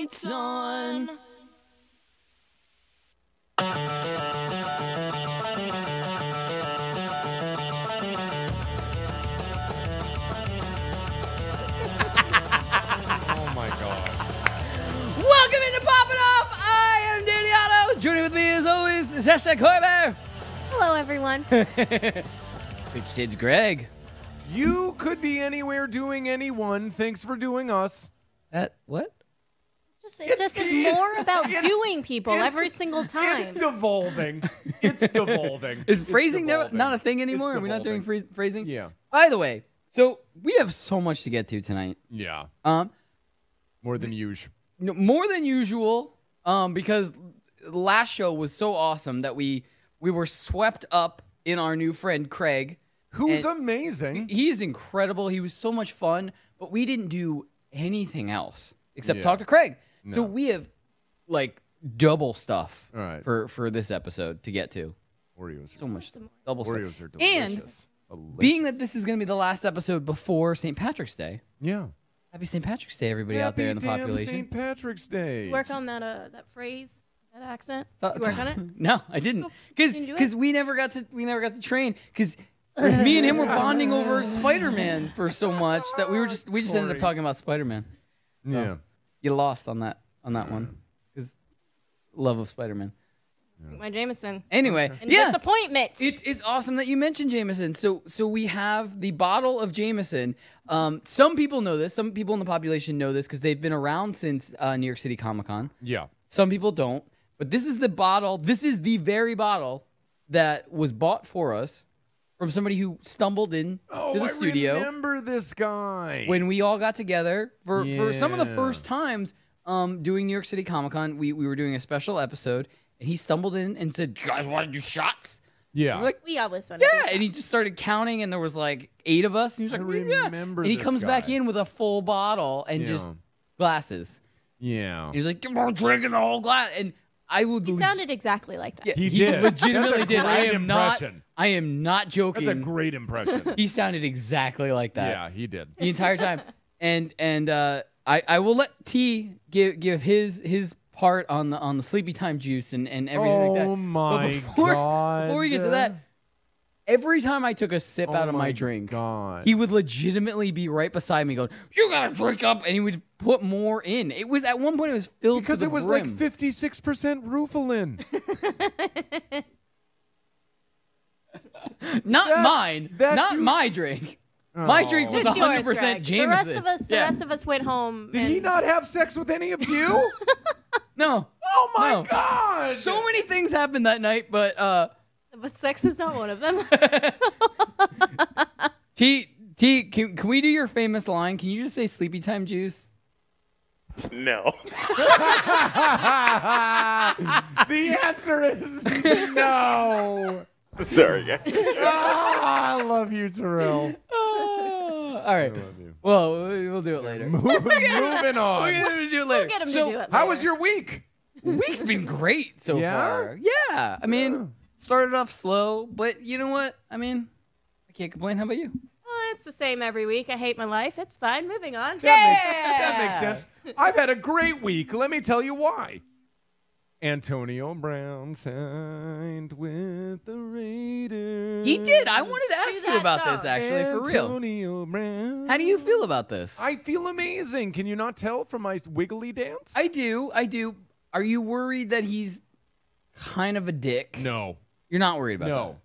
lights on. Oh my God. Welcome into Poppin Off. I am Danny Otto. Joining with me as always is #Cori. Hello, everyone. Which Sid's Greg. You could be anywhere doing anyone. Thanks for doing us. What? It just is more about doing people every single time. It's devolving. It's devolving. Is phrasing It's not a thing anymore? It's Are we not doing phrasing? Yeah. By the way, so we have so much to get to tonight. Yeah. More than usual. More than usual, because the last show was so awesome that we were swept up in our new friend Craig. Who's amazing. He's incredible. He was so much fun, but we didn't do anything else except talk to Craig. No. So we have like double stuff for this episode to get to. Oreos. So much double stuff. Oreos are delicious. And being that this is going to be the last episode before St. Patrick's Day. Yeah. Happy St. Patrick's Day, everybody out there in the population. St. Patrick's Day. Work on that phrase, that accent. You work on it? No, I didn't. Because we never got to train. Because me and him were bonding over Spider-Man for so much that we just ended up talking about Spider-Man. Yeah. You lost on that one. Because love of Spider-Man. My Jameson. Anyway, disappointment. It's awesome that you mentioned Jameson. So we have the bottle of Jameson. Some people know this. Some people in the population know this because they've been around since New York City Comic Con. Yeah. Some people don't. But this is the bottle. This is the very bottle that was bought for us from somebody who stumbled in to the studio. I remember this guy. When we all got together for some of the first times doing New York City Comic Con, we were doing a special episode. And he stumbled in and said, "You guys want to do shots?" Yeah. We're like, we always want to do shots. And he just started counting, and there was like 8 of us. And he was like, "Yeah." And he comes back in with a full bottle and just glasses. Yeah. And he's like, "We're drinking the whole glass." And I would. He sounded exactly like that. Yeah, he did. Legitimately did. I am not joking. That's a great impression. He sounded exactly like that. Yeah, he did. The entire time. And I will let T give his part on the sleepy time juice and everything like that. Oh my God. Before we get to that, every time I took a sip out of my drink, he would legitimately be right beside me going, "You gotta drink up," and he would put more in. It was at one point it was filled because to the it was brim. like 56% Rufalin. Not mine. Not my drink. My drink was 100% Jameson. The rest of us went home. Did he not have sex with any of you? No. Oh my God! So many things happened that night, but sex is not one of them. T, can we do your famous line? Can you just say sleepy time juice? No. The answer is no. Sorry, guys. I love you, Terrell. All right. Well, we'll do it later. Moving on. We're gonna do it later. We'll get him to do it later. How was your week? Week's been great so far. Yeah. I mean, started off slow, but you know what? I mean, I can't complain. How about you? Well, it's the same every week. I hate my life. It's fine. Moving on. That makes sense. I've had a great week. Let me tell you why. Antonio Brown signed with the Raiders. He did. I wanted to ask you about this, actually, for real. Antonio Brown. How do you feel about this? I feel amazing. Can you not tell from my wiggly dance? I do. Are you worried that he's kind of a dick? No. You're not worried about that? No.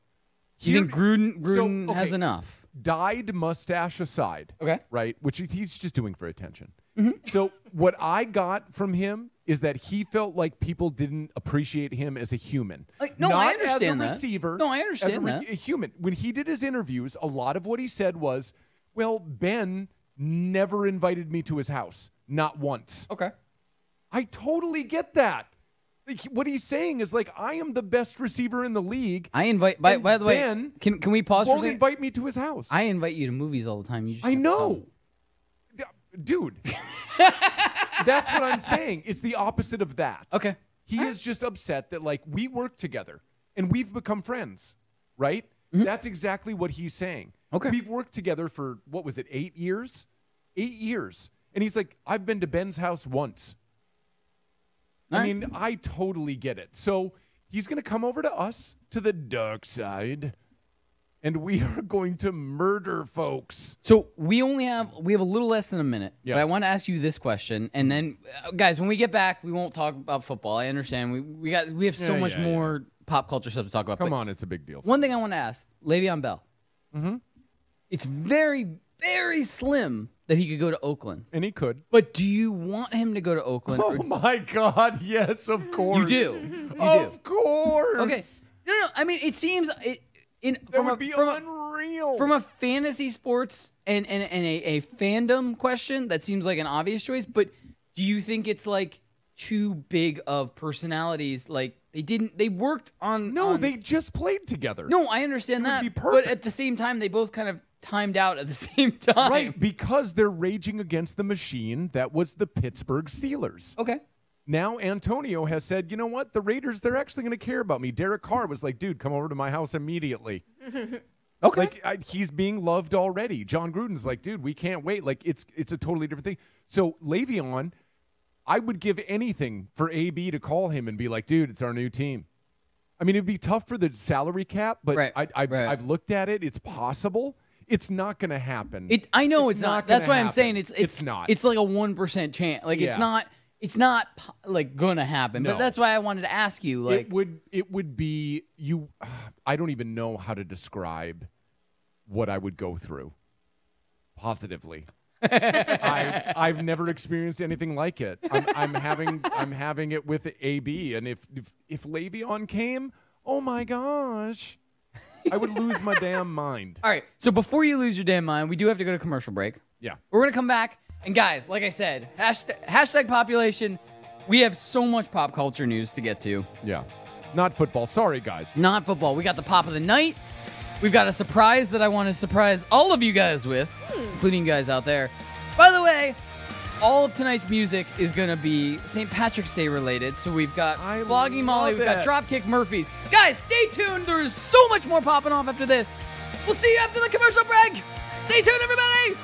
You think Gruden has enough? Dyed mustache aside. Okay. Right? Which he's just doing for attention. So what I got from him is that he felt like people didn't appreciate him as a human. No, I understand as a that. receiver. No, I understand that. A human. When he did his interviews, a lot of what he said was, well, Ben never invited me to his house. Not once. Okay. I totally get that. Like, what he's saying is like, I am the best receiver in the league. I invite. By the way, Ben can we pause for a won't second? invite me to his house. I invite you to movies all the time. You just I know. Dude. That's what I'm saying. It's the opposite of that. Okay. He is just upset that, like, we work together and we've become friends, right? Mm-hmm. That's exactly what he's saying. Okay. We've worked together for, what was it, 8 years? 8 years. And he's like, I've been to Ben's house once. I mean, I totally get it. So he's going to come over to us, to the dark side, and we are going to murder folks. So we have a little less than a minute. Yeah. But I want to ask you this question, and then guys, when we get back, we won't talk about football. I understand. We have so much more pop culture stuff to talk about. Come on, it's a big deal. One thing I want to ask, Le'Veon Bell. Mm-hmm. It's very, very slim that he could go to Oakland. And he could. But do you want him to go to Oakland? Oh my God, yes, of course. You do. Of course. Okay. No. I mean, it seems unreal. From a fantasy sports and a fandom question, that seems like an obvious choice. But do you think it's like too big of personalities? Like they worked on. No, they just played together. No, I understand that. But at the same time, they both kind of timed out at the same time. Right, because they're raging against the machine that was the Pittsburgh Steelers. Okay. Now Antonio has said, you know what? The Raiders, they're actually going to care about me. Derek Carr was like, dude, come over to my house immediately. Okay. Like he's being loved already. John Gruden's like, dude, we can't wait. Like it's a totally different thing. So Le'Veon, I would give anything for AB to call him and be like, dude, it's our new team. I mean, it'd be tough for the salary cap, but I've looked at it. It's possible. It's not going to happen. I know it's not. That's why I'm saying it's not. It's like a 1% chance. Like it's not like going to happen. No. But that's why I wanted to ask you. Like it would be you. I don't even know how to describe what I would go through positively. I've never experienced anything like it. I'm having it with AB, and if Le'Veon came, oh my gosh. I would lose my damn mind. All right. So before you lose your damn mind, we do have to go to commercial break. Yeah. We're going to come back. And guys, like I said, hashtag population. We have so much pop culture news to get to. Yeah. Not football. Sorry, guys. Not football. We got the pop of the night. We've got a surprise that I want to surprise all of you guys with, including you guys out there. By the way, all of tonight's music is going to be St. Patrick's Day related. So we've got Flogging Molly, we've got Dropkick Murphys. Guys, stay tuned. There's so much more popping off after this. We'll see you after the commercial break. Stay tuned, everybody.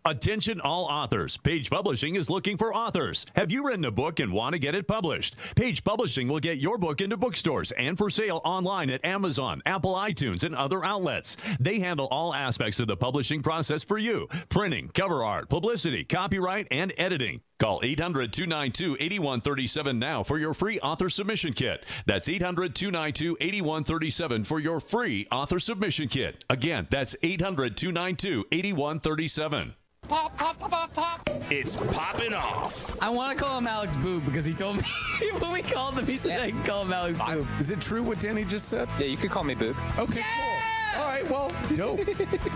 Attention all authors. Page Publishing is looking for authors. Have you written a book and want to get it published? Page Publishing will get your book into bookstores and for sale online at Amazon, Apple iTunes, and other outlets. They handle all aspects of the publishing process for you. Printing, cover art, publicity, copyright, and editing. Call 800-292-8137 now for your free author submission kit. That's 800-292-8137 for your free author submission kit. Again, that's 800-292-8137. Pop, pop, pop, pop. It's popping off. I want to call him Alex Boob because he told me when we called him, he said I can call him Alex Boob. Is it true what Danny just said? Yeah, you could call me Boob. Okay, cool. All right, well, dope.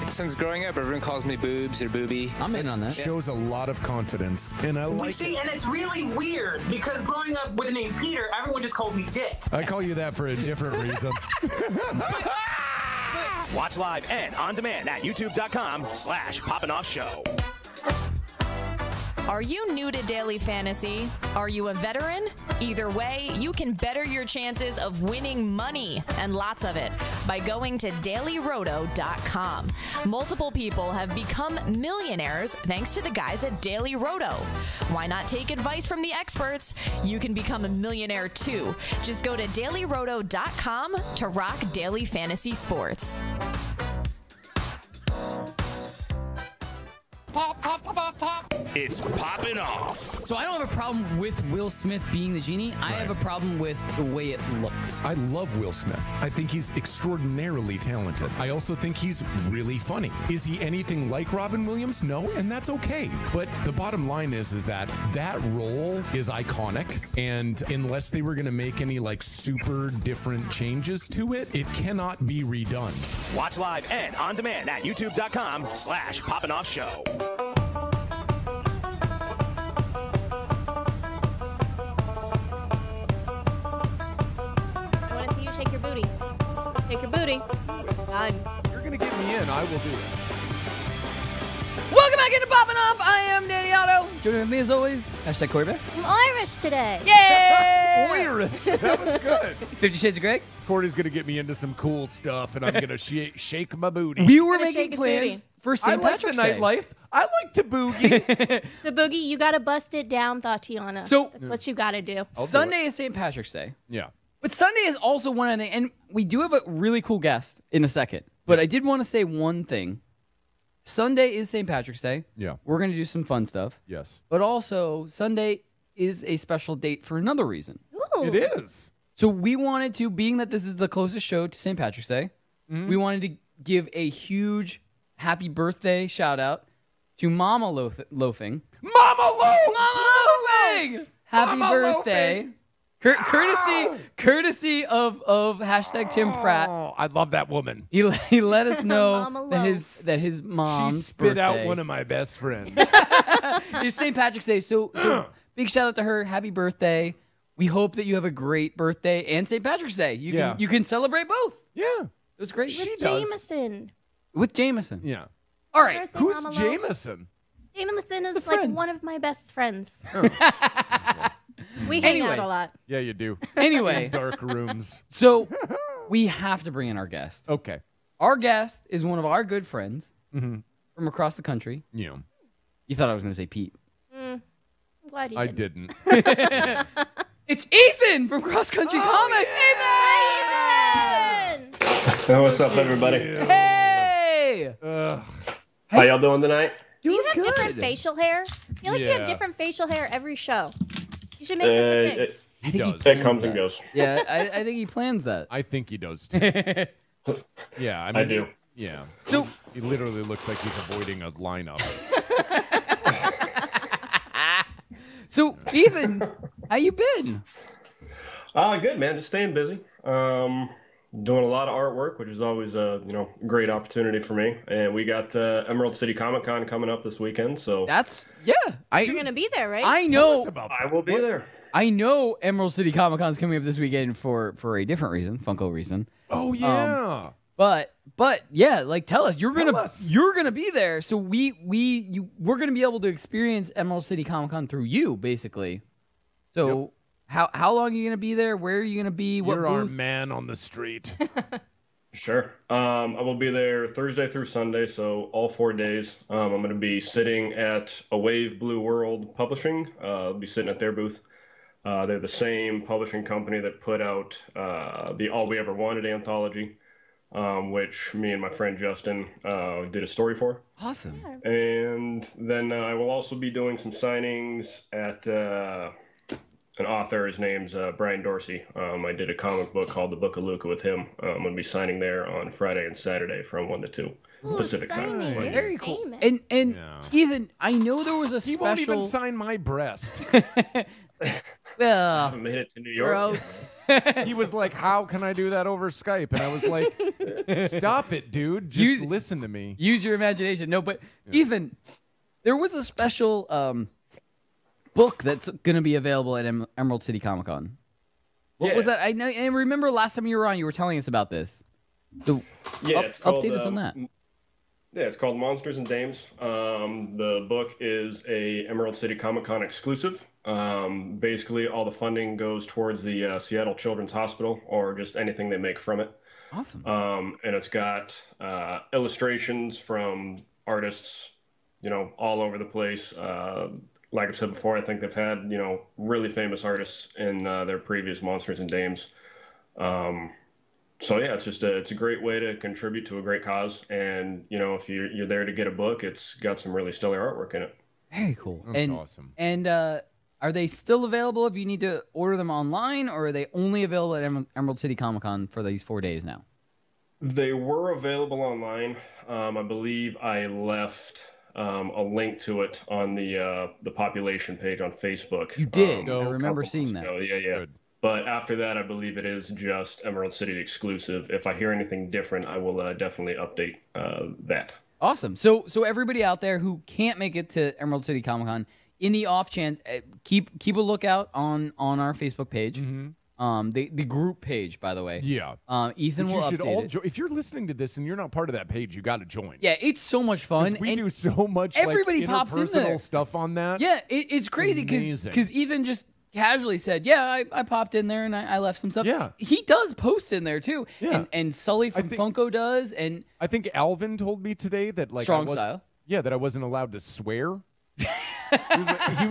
Since growing up, everyone calls me Boobs or Booby. I'm in on that. Shows a lot of confidence, and I like it. And it's really weird because growing up with the name Peter, everyone just called me Dick. I call you that for a different reason. Watch live and on demand at youtube.com/poppinoffshow. Are you new to Daily Fantasy? Are you a veteran? Either way, you can better your chances of winning money, and lots of it, by going to dailyroto.com. Multiple people have become millionaires thanks to the guys at Daily Roto. Why not take advice from the experts? You can become a millionaire too. Just go to dailyroto.com to rock daily fantasy sports. Pop, pop, pop, pop, pop. It's popping off. So I don't have a problem with Will Smith being the genie. I have a problem with the way it looks. I love Will Smith. I think he's extraordinarily talented. I also think he's really funny. Is he anything like Robin Williams? No, and that's okay. But the bottom line is that role is iconic, and unless they were going to make any like super different changes to it, it cannot be redone. Watch live and on demand at youtube.com/poppinoffshow. Shake your booty. Shake your booty. Done. You're going to get me in. I will do it. Welcome back into Poppin' Off. I am Danny Otto. Joining with me as always, #Cori. I'm Irish today. Yay! boyish. That was good. 50 Shades of Greg? Corey's going to get me into some cool stuff, and I'm going to shake my booty. We were Gonna making shake his plans booty. for I St. like Patrick's the Day. nightlife. I like to boogie. So, Boogie, you got to bust it down, Tatiana. So- That's what you got to do. Sunday is St. Patrick's Day. Yeah. But Sunday is also one of the, and we do have a really cool guest in a second. But I did want to say one thing. Sunday is St. Patrick's Day. Yeah. We're going to do some fun stuff. Yes. But also, Sunday is a special date for another reason. Ooh. It is. So we wanted to, being that this is the closest show to St. Patrick's Day, we wanted to give a huge happy birthday shout out to Mama Loafing. Mama Loaf! Mama Loafing! Happy Mama birthday. Courtesy of hashtag Tim Pratt. Oh, I love that woman. He let us know Mama that his mom's She spit out birthday one of my best friends. is St. Patrick's Day. So big shout out to her. Happy birthday. We hope that you have a great birthday and St. Patrick's Day. You can celebrate both. Yeah. It was great. She does. Jameson. With Jameson. Yeah. All right. Birthday, Who's Mama Loaf. Jameson? Jameson a is like friend. one of my best friends. Oh. We hang Anyway. out a lot. Yeah, you do. Anyway, Dark rooms. so we have to bring in our guest. Okay. Our guest is one of our good friends from across the country. Yeah. You thought I was going to say Pete. I'm glad you I didn't. didn't. It's Ethan from Cross Country Comics. Ethan! What's up, everybody? Ethan! Hey! How y'all doing tonight? Do you have Doing different good. facial hair? I feel like you Yeah. have different facial hair every show. You should make this a thing. I think he does. plans It comes that. and goes. Yeah, I think he plans that. I think he does too. Yeah, I mean, I do. Yeah. So He literally looks like he's avoiding a lineup. So, Ethan, how you been? Good, man. Just staying busy. Doing a lot of artwork, which is always a great opportunity for me. And we got Emerald City Comic Con coming up this weekend, so You're gonna be there, right? I Tell know. us about I that. will be there. I know Emerald City Comic Con is coming up this weekend for a different reason, Funko reason. Oh, yeah. But yeah, like tell us you're Tell gonna us. be there, so we're gonna be able to experience Emerald City Comic Con through you, basically. So how long are you gonna be there? Where are you gonna be? What You're our booth? man on the street. Sure. I will be there Thursday through Sunday, so all 4 days. I'm going to be sitting at A Wave Blue World Publishing. I'll be sitting at their booth. They're the same publishing company that put out the All We Ever Wanted anthology, which me and my friend Justin did a story for. Awesome. And then I will also be doing some signings at an author. His name's Brian Dorsey. I did a comic book called The Book of Luca with him. I'm going to be signing there on Friday and Saturday from 1 to 2 Pacific time. signing. Nice. Very cool. Famous. And Yeah. Ethan, I know there was a He special. won't even sign my breast. I Well, haven't made it to New York. Gross. He was like, how can I do that over Skype? And I was like, stop it, dude. Just listen to me. use your imagination. No, but Ethan, there was a special book that's going to be available at Emerald City Comic Con. What was that? I remember last time you were on, you were telling us about this. So Yeah, it's called, update us on that. Yeah, it's called Monsters and Dames. The book is a Emerald City Comic Con exclusive. Basically, all the funding goes towards the Seattle Children's Hospital, or just anything they make from it. Awesome. And it's got illustrations from artists, all over the place. Like I said before, I think they've had, really famous artists in their previous Monsters and Dames. So yeah, it's a great way to contribute to a great cause. And, if you're there to get a book, it's got some really stellar artwork in it. Very cool. That's awesome. And are they still available if you need to order them online, or are they only available at Emerald City Comic Con for these 4 days now? They were available online. I believe I left a link to it on the population page on Facebook. You did. I I remember couple seeing months that. ago. Yeah. Good. But after that, I believe it is just Emerald City exclusive. If I hear anything different, I will definitely update that. Awesome. So everybody out there who can't make it to Emerald City Comic Con, in the off chance, keep a lookout on our Facebook page. The group page, by the way. Yeah. Ethan But will you should update all it. if you're listening to this and you're not part of that page, you got to join. Yeah, it's so much fun. 'Cause we and do so much everybody pops in interpersonal there. stuff on that. Yeah, it's crazy Amazing. because Ethan just casually said, yeah, I popped in there and I left some stuff. Yeah. He does post in there too. Yeah. And Sully from Funko does. And I think Alvin told me today that like Strong Style. Yeah, that I wasn't allowed to swear.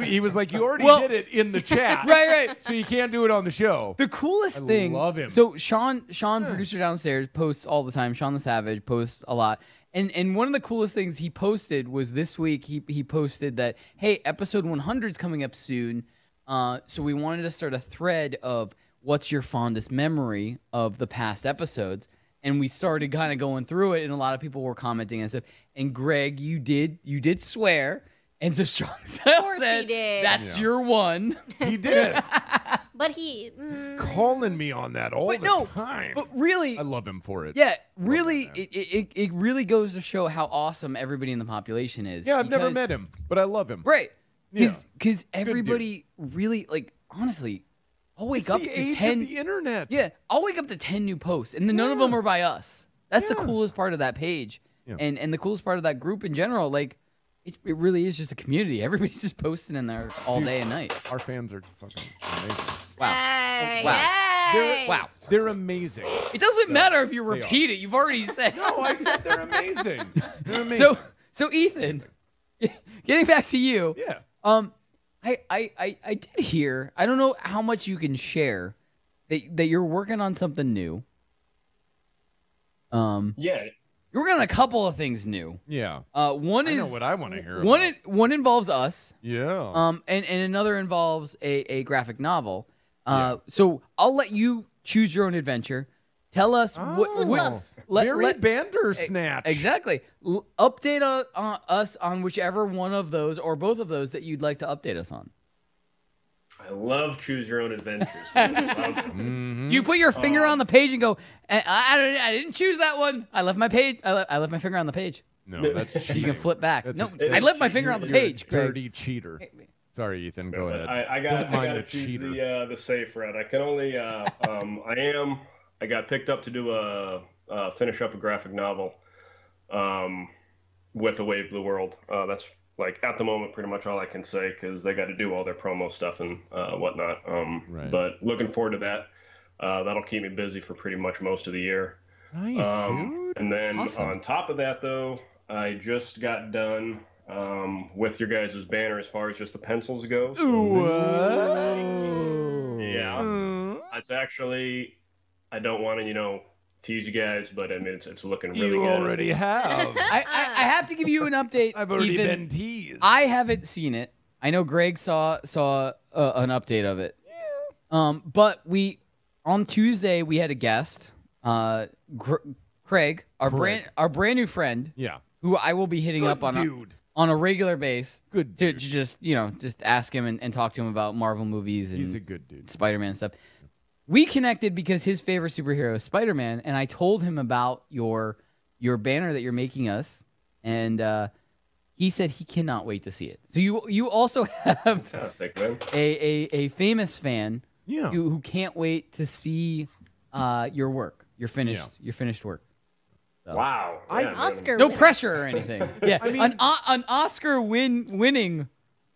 he was like, you already Well, did it in the chat. Right. So you can't do it on the show. The coolest thing. Love him. So Sean, producer downstairs, posts all the time. Sean the Savage posts a lot. And one of the coolest things he posted was this week. He posted that, hey, episode 100 is coming up soon. So we wanted to start a thread of what's your fondest memory of the past episodes. And we started kind of going through it, and a lot of people were commenting and stuff. And Greg, you did swear. And so Strong Style said, that's your one. He did. But he... Calling me on that all the time. But really... I love him for it. Yeah, really, it really goes to show how awesome everybody in the population is. Yeah, I've never met him, but I love him. Right. Yeah. Because everybody really, like, honestly, I'll wake up the to age 10... of the internet. Yeah, I'll wake up to 10 new posts, and none of them are by us. That's the coolest part of that page. Yeah. And the coolest part of that group in general, like... It really is just a community. Everybody's just posting in there all day and night. Our fans are fucking amazing. Wow. Hey, Wow. They're amazing. It doesn't matter if you repeat it. You've already said. No, I said they're amazing. They're amazing. So Ethan, getting back to you. Yeah. I did hear. I don't know how much you can share that you're working on something new. Yeah. You're working on a couple of things new. Yeah. One is I know what I want to hear about. One involves us. Yeah. And another involves a graphic novel. So I'll let you choose your own adventure. Tell us Very Bandersnatch. Exactly. Update us on whichever one of those or both of those that you'd like to update us on. I love choose your own adventures. Do you put your finger on the page and go, I didn't choose that one. I left my page. I left my finger on the page. No, that's cheating. You can flip back. I left my finger on the page. You're a dirty cheater. Sorry, Ethan. Go ahead. I got to choose the safe route. I can only. I got picked up to do finish up a graphic novel, with a Wave Blue World. That's like at the moment pretty much all I can say because they got to do all their promo stuff and whatnot. Right. But looking forward to that. That'll keep me busy for pretty much most of the year. Nice, dude. And then Awesome. on top of that, though, I just got done with your guys' banner as far as just the pencils go. So yeah. It's actually, I don't want to, tease you guys, but I mean, it's looking really good. You already have. I have to give you an update. I've already Ethan. been teased. I haven't seen it. I know Greg saw an update of it. Yeah. But on Tuesday we had a guest, Craig, our brand new friend. Yeah. Who I will be hitting up on a regular base. Good to dude. just ask him and talk to him about Marvel movies and He's a good dude. Spider-Man and stuff. We connected because his favorite superhero is Spider-Man, and I told him about your banner that you're making us, and he said he cannot wait to see it. So you also have Fantastic, man. a famous fan Yeah. who can't wait to see your work, your finished work. So. Wow. Oscar No winner. pressure or anything. Yeah, I mean- an Oscar winning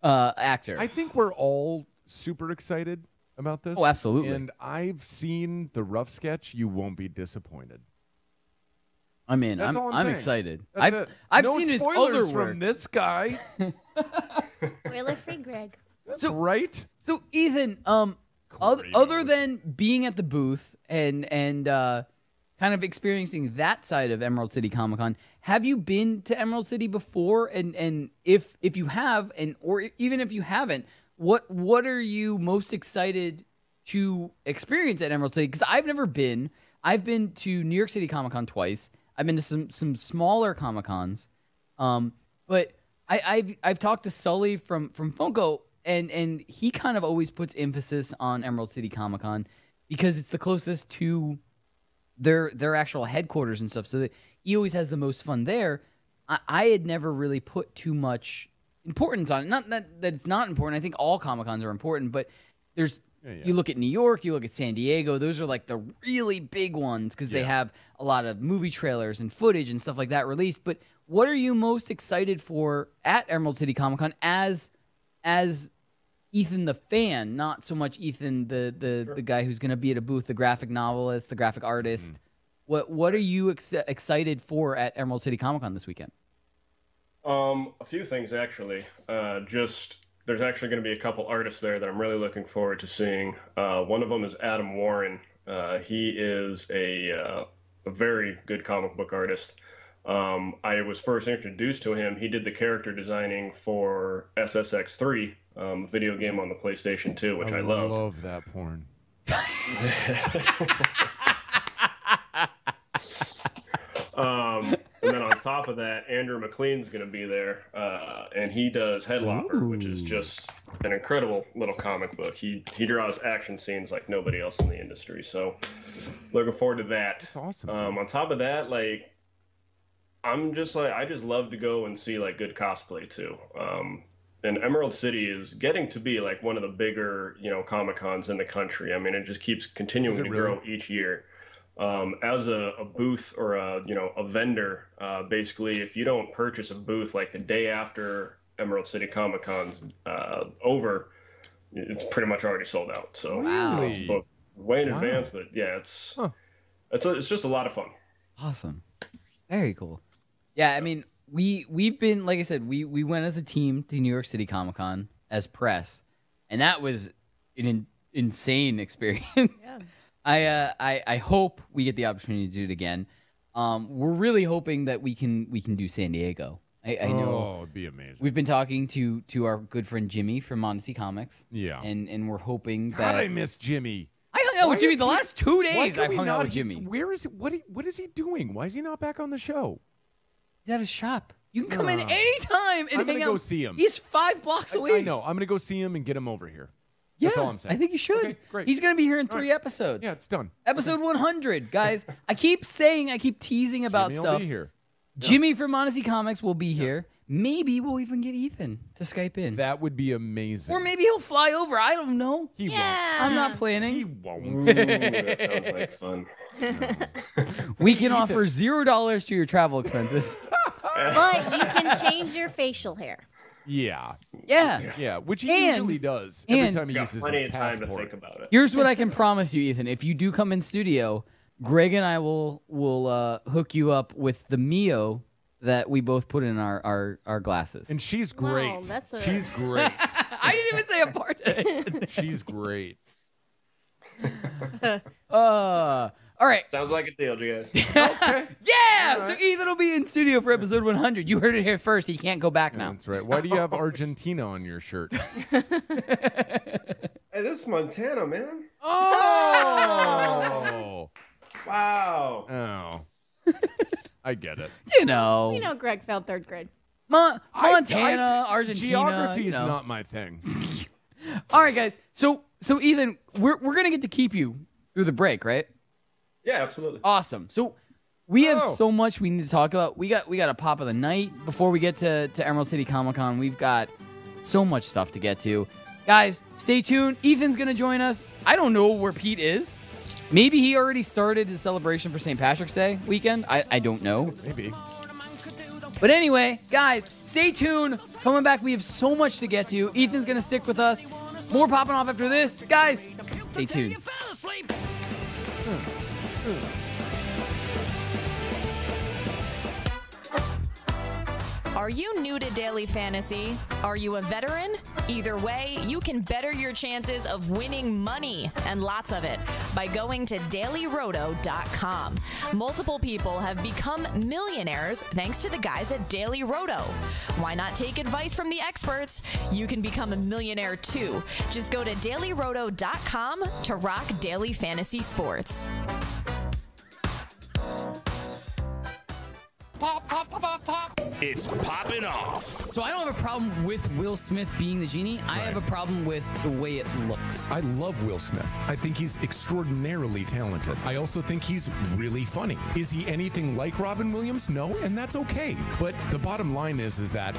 actor. I think we're all super excited about this. Oh, absolutely. And I've seen the rough sketch. You won't be disappointed. I'm in. That's all I'm I'm saying. excited. That's it. I've No seen his spoilers other work. from this guy. Spoiler free, Greg. That's right. So Ethan, other than being at the booth and kind of experiencing that side of Emerald City Comic Con, have you been to Emerald City before? And if you have, or even if you haven't, what are you most excited to experience at Emerald City? Because I've never been. I've been to New York City Comic Con twice. I've been to some smaller Comic Cons, but I've talked to Sully from Funko, and he kind of always puts emphasis on Emerald City Comic Con because it's the closest to their actual headquarters and stuff. So that he always has the most fun there. I had never really put too much importance on it. Not that it's not important. I think all Comic Cons are important, but there's. You look at New York, you look at San Diego, those are like the really big ones because they have a lot of movie trailers and footage and stuff like that released. But what are you most excited for at Emerald City Comic Con as Ethan the fan, not so much Ethan the guy who's going to be at a booth, the graphic novelist, the graphic artist. What are you excited for at Emerald City Comic Con this weekend? A few things actually. There's actually going to be a couple artists there that I'm really looking forward to seeing. One of them is Adam Warren. He is a very good comic book artist. I was first introduced to him. He did the character designing for SSX3, video game on the PlayStation 2, which I love. I love that porn. And then on top of that, Andrew McLean's going to be there, and he does Headlopper, which is just an incredible little comic book. He draws action scenes like nobody else in the industry, so looking forward to that. That's awesome. On top of that, like, I just love to go and see like good cosplay too. And Emerald City is getting to be like one of the bigger, Comic Cons in the country. I mean, it just keeps continuing to grow each year. As a booth or a vendor, basically, if you don't purchase a booth like the day after Emerald City Comic Con's over, it's pretty much already sold out. So it's booked way in advance, but yeah, it's just a lot of fun. Awesome, very cool. Yeah, I mean, we've been, like I said, we went as a team to New York City Comic Con as press, and that was an insane experience. Yeah. I hope we get the opportunity to do it again. We're really hoping that we can do San Diego. I know. Oh, it'd be amazing. We've been talking to our good friend Jimmy from Montesee Comics. Yeah. And we're hoping that. God, I miss Jimmy. I hung out with Jimmy the last 2 days. I've hung out with Jimmy. Where is it? What is he doing? Why is he not back on the show? He's at his shop. You can come in anytime and I'm hang gonna out. go see him. He's 5 blocks away. I know. I'm gonna go see him and get him over here. Yeah, that's all I'm saying. I think you should. Okay, great. He's going to be here in 3 episodes. Yeah, it's done. Episode 100, guys. I keep teasing about Jimmy stuff. will be here. Jimmy from Montesee Comics will be here. Maybe we'll even get Ethan to Skype in. That would be amazing. Or maybe he'll fly over. I don't know. He won't. I'm not planning. He won't. Ooh, that sounds like fun. We can offer $0 to your travel expenses. But you can change your facial hair. Yeah. Yeah. Which he usually does every time he uses plenty his of time passport. to think about it. Here's what I can promise you, Ethan. If you do come in studio, Greg and I will hook you up with the Mio that we both put in our glasses. And she's great. Wow, She's great. I didn't even say a part of it. She's great. All right. Sounds like a deal, you guys. Okay. Yeah! So Ethan will be in studio for episode 100. You heard it here first. He can't go back now. That's right. Why do you have Argentina on your shirt? Hey, this is Montana, man. Oh! Wow. Oh. I get it. You know. We know Greg failed 3rd grade. Montana, Argentina. Geography is not my thing. All right, guys. So Ethan, we're going to get to keep you through the break, right? Yeah, absolutely. Awesome. So we have so much we need to talk about. We got a pop of the night before we get to Emerald City Comic Con. We've got so much stuff to get to. Guys, stay tuned. Ethan's going to join us. I don't know where Pete is. Maybe he already started his celebration for St. Patrick's Day weekend. I don't know. Maybe. But anyway, guys, stay tuned. Coming back, we have so much to get to. Ethan's going to stick with us. More popping off after this. Guys, stay tuned. Are you new to Daily Fantasy? Are you a veteran? Either way, you can better your chances of winning money, and lots of it, by going to dailyroto.com. Multiple people have become millionaires thanks to the guys at Daily Roto. Why not take advice from the experts? You can become a millionaire too. Just go to dailyroto.com to rock daily fantasy sports. Pop, pop, pop, pop. It's popping off. So I don't have a problem with Will Smith being the genie. I have a problem with the way it looks. I love Will Smith. I think he's extraordinarily talented. I also think he's really funny. Is he anything like Robin Williams? No, and that's okay. But the bottom line is that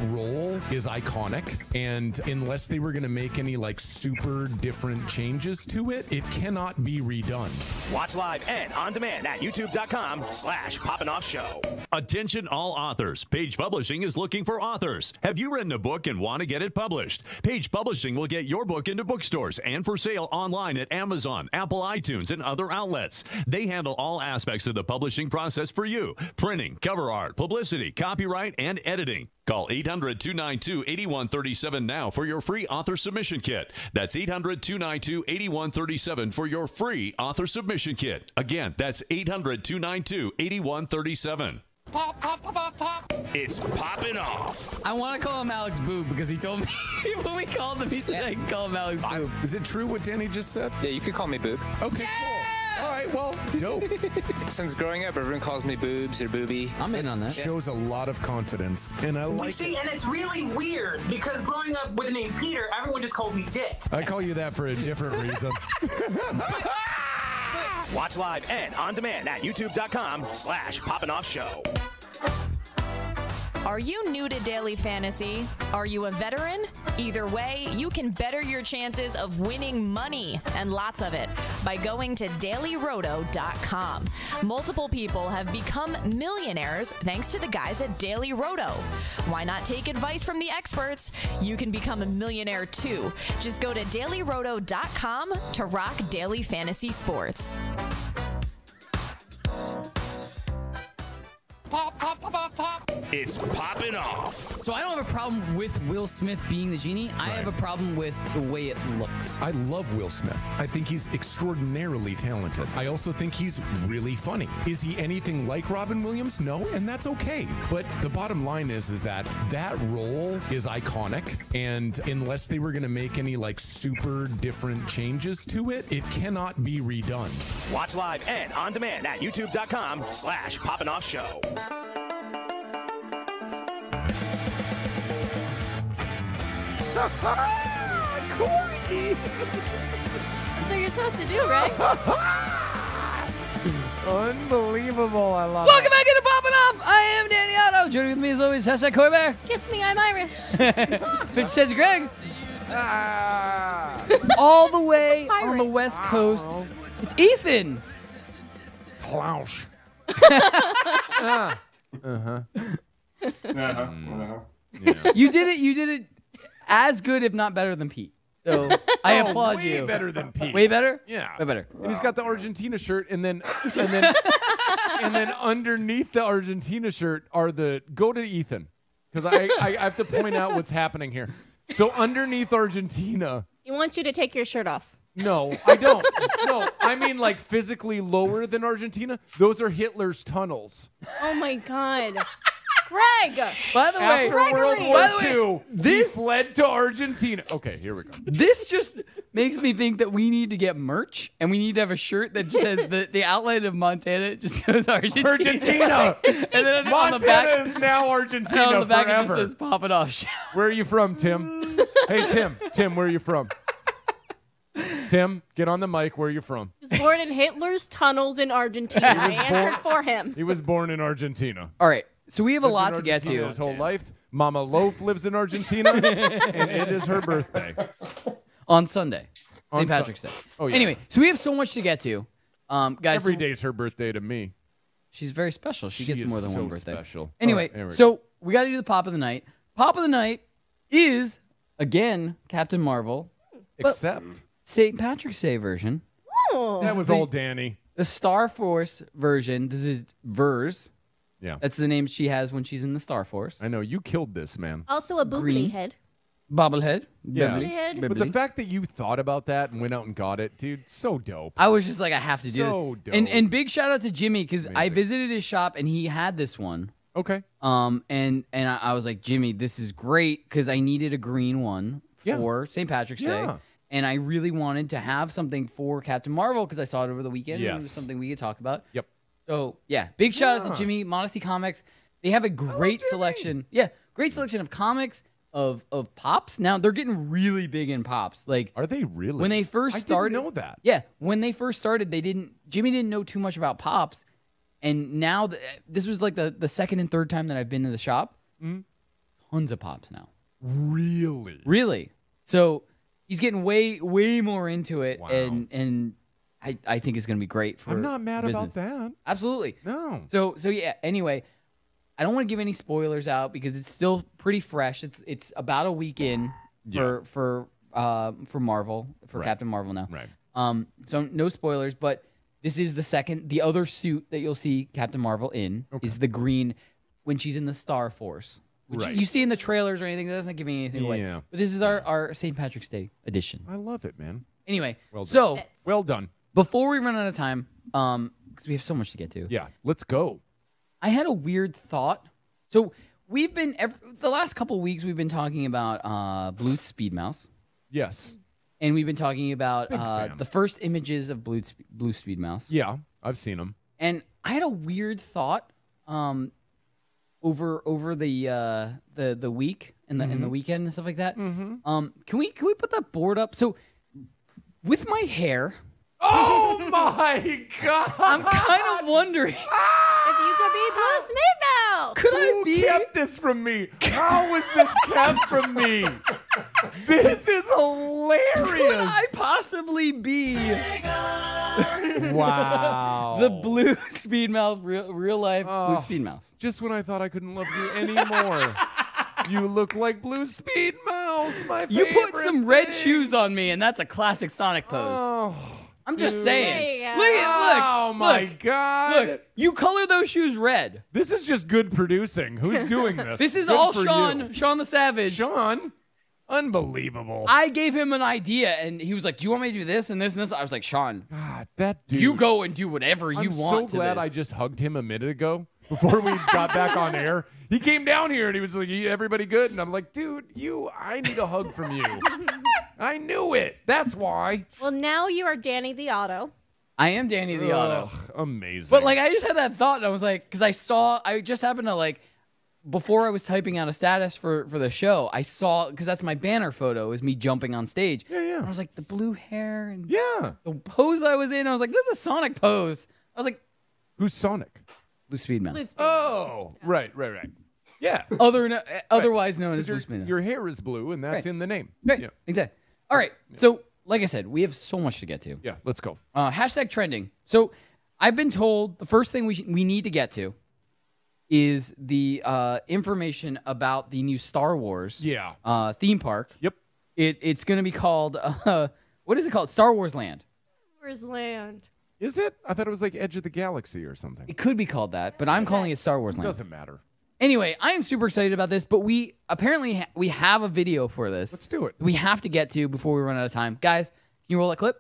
role is iconic, and unless they were going to make any like super different changes to it, it cannot be redone. Watch live and on demand at youtube.com/poppinoffshow. Attention all authors. authors. Page Publishing is looking for authors. Have you written a book and want to get it published? Page Publishing will get your book into bookstores and for sale online at Amazon, Apple iTunes, and other outlets. They handle all aspects of the publishing process for you: printing, cover art, publicity, copyright, and editing. Call 800-292-8137 now for your free author submission kit. That's 800-292-8137 for your free author submission kit. Again, that's 800-292-8137. Pop, pop, pop, pop, pop. It's Poppin' Off. I want to call him Alex Boob because he told me when we called him, he said I can call him Alex Boob. Is it true what Danny just said? Yeah, you could call me Boob. Okay, cool. All right, well, dope. Since growing up, everyone calls me Boobs or Booby. I'm in on that. Shows a lot of confidence, and I like See, it. and it's really weird because growing up with the name Peter, everyone just called me Dick. I call you that for a different reason. Watch live and on demand at youtube.com/poppinoffshow. Are you new to daily fantasy? Are you a veteran? Either way, you can better your chances of winning money, and lots of it, by going to dailyroto.com. Multiple people have become millionaires thanks to the guys at Daily Roto. Why not take advice from the experts? You can become a millionaire too. Just go to dailyroto.com to rock daily fantasy sports. Pop, pop, pop, pop, pop. It's Poppin' Off. So I don't have a problem with Will Smith being the genie. I have a problem with the way it looks. I love Will Smith. I think he's extraordinarily talented. I also think he's really funny. Is he anything like Robin Williams? No, and that's okay. But the bottom line is that role is iconic, and unless they were going to make any like super different changes to it, it cannot be redone. Watch live and on demand at youtube.com/poppinoffshow. Cori! That's what you're supposed to do, right? Unbelievable. I love Welcome back into Poppin' Off. I am Danny Otto. Joining with me as always, hashtag Cori Bear. Kiss me, I'm Irish. 50 Cents Greg. All the way on the West Coast, it's Ethan. Claunch. You did it as good, if not better than Pete. So I applaud way you. better than Pete. Way better? Yeah. Way better. And he's got the Argentina shirt, and then underneath the Argentina shirt are the go to Ethan, because I have to point out what's happening here. So underneath Argentina. He wants you to take your shirt off. No, I don't. No, I mean like physically lower than Argentina. Those are Hitler's tunnels. Oh my God. Greg! By the way, After World By War the way, II, this- he fled to Argentina. Okay, here we go. This just makes me think that we need to get merch, and we need to have a shirt that just says the outline of Montana just goes Argentina. Argentina. And then on the Montana back, is now Argentina on the back it forever. just says Poppin' Off Show. Where are you from, Tim? Hey, Tim, where are you from? Tim, get on the mic. Where are you from? He was born in Hitler's tunnels in Argentina. I answered for him. He was born in Argentina. All right, so we have a Lived lot in to get Argentina to. his whole life. Mama Loaf lives in Argentina, and it is her birthday. On Sunday, On St. Patrick's Day. Oh, yeah. Anyway, so we have so much to get to. Guys, Every day's her birthday to me. she's very special. She gets is more than so one birthday. special. Anyway, All right, here we so we got to do the Pop of the Night. Pop of the Night is, again, Captain Marvel. Except St. Patrick's Day version. Oh. that was all Danny. The Star Force version. This is Vers. Yeah, That's the name she has when she's in the Star Force. I know you killed this man. Also a boobly Green. head. Bobblehead. Yeah. Bibbly. But Bibbly. the fact that you thought about that and went out and got it, dude, so dope. I was just like, I have to do So it. dope. And big shout out to Jimmy because I Amazing. visited his shop and he had this one. Okay. And I was like, Jimmy, this is great because I needed a green one Yeah. for St. Patrick's Day. Yeah. And I really wanted to have something for Captain Marvel because I saw it over the weekend. And it was Yes. something we could talk about. Yep. So, yeah, big shout out to Yeah. Jimmy, Modesty Comics. They have a great selection. Yeah, great selection of comics, of pops. Now, they're getting really big in pops. Like, Are they really? when they first I started. didn't know that. Yeah, when they first started, Jimmy didn't know too much about pops. And now, this was like the second and third time that I've been to the shop. Tons of pops now. Really? Really. So he's getting way more into it. Wow. And I think it's going to be great for I'm not mad about business. that. Absolutely. No. So yeah, anyway, I don't want to give any spoilers out because it's still pretty fresh. It's about a week in for Marvel, for Captain Marvel now. Right. So no spoilers, but this is the other suit that you'll see Captain Marvel in is the green when she's in the Star Force. Which you see in the trailers or anything, that doesn't give me anything away. But this is our St. Patrick's Day edition. I love it, man. Anyway, well done. Before we run out of time, because we have so much to get to. Yeah, let's go. I had a weird thought. So we've been the last couple of weeks we've been talking about Blue Speed Mouse. Yes. And we've been talking about the first images of Blue Speed Mouse. Yeah, I've seen them. And I had a weird thought over the week and the weekend and stuff like that. Can we put that board up? So with my hair. Oh my God! I'm kind of wondering. If you could be Blue Speed Mouse. Could I be? Who kept this from me? How was this kept from me? This is hilarious. Could I possibly be? Wow. The Blue Speed Mouse, real life Blue Speed Mouse. Just when I thought I couldn't love you anymore. You look like Blue Speed Mouse, my You favorite put some red shoes on me, and that's a classic Sonic pose. Oh, I'm just saying. There you go. Look, oh my God. Look, you color those shoes red. This is just good producing. Who's doing this? This is Good all for Sean, you. Sean the Savage. Sean? Unbelievable. I gave him an idea, and he was like, do you want me to do this and this and this? I was like, Sean, God, that dude. you go and do whatever you I'm want so glad to I this. just hugged him a minute ago before we got back on air. He came down here and he was like, everybody good? And I'm like, dude, I need a hug from you. I knew it. That's why. Well, now you are Danny the Auto. I am Danny the Auto. Amazing. But like, I just had that thought, and I was like, because I just happened to like, before I was typing out a status for the show, I saw, because that's my banner photo, is me jumping on stage. Yeah. And I was like, the blue hair and Yeah. the pose I was in, I was like, this is a Sonic pose. I was like, Who's Sonic? Blue Speed Mouse. Blue Speed Oh, right. Yeah. Otherwise known as Blue Speed Mouse. Your hair is blue, and that's in the name. Right, Yeah. exactly. All right, so like I said, we have so much to get to. Yeah, let's go. Hashtag trending. So I've been told the first thing we need to get to is the information about the new Star Wars theme park. Yep. It's going to be called, what is it called? Star Wars Land. Where's Land? Is it? I thought it was like Edge of the Galaxy or something. It could be called that, but I'm calling it Star Wars Land. Doesn't matter. Anyway, I am super excited about this, but we apparently we have a video for this. Let's do it. We have to get to before we run out of time. Guys, can you roll that clip?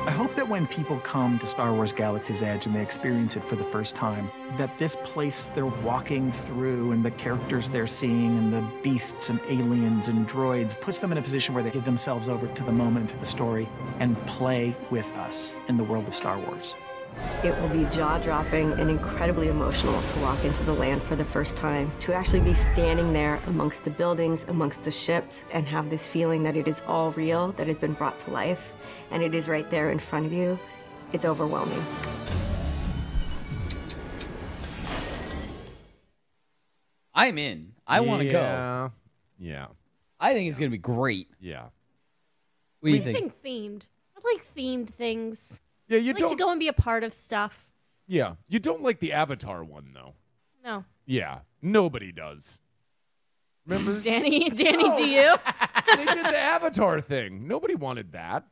I hope that when people come to Star Wars Galaxy's Edge and they experience it for the first time, that this place they're walking through and the characters they're seeing and the beasts and aliens and droids puts them in a position where they give themselves over to the moment, to the story, and play with us in the world of Star Wars. It will be jaw-dropping and incredibly emotional to walk into the land for the first time, to actually be standing there amongst the buildings, amongst the ships, and have this feeling that it is all real, that has been brought to life, and it is right there in front of you. It's overwhelming. I'm in. I want to go. Yeah. I think it's going to be great. Yeah. What do you think? Anything themed. I like themed things. Yeah, you I like don't. to go and be a part of stuff. Yeah, you don't like the Avatar one though. No. Yeah, nobody does. Remember? Danny, do you? They did the Avatar thing. Nobody wanted that.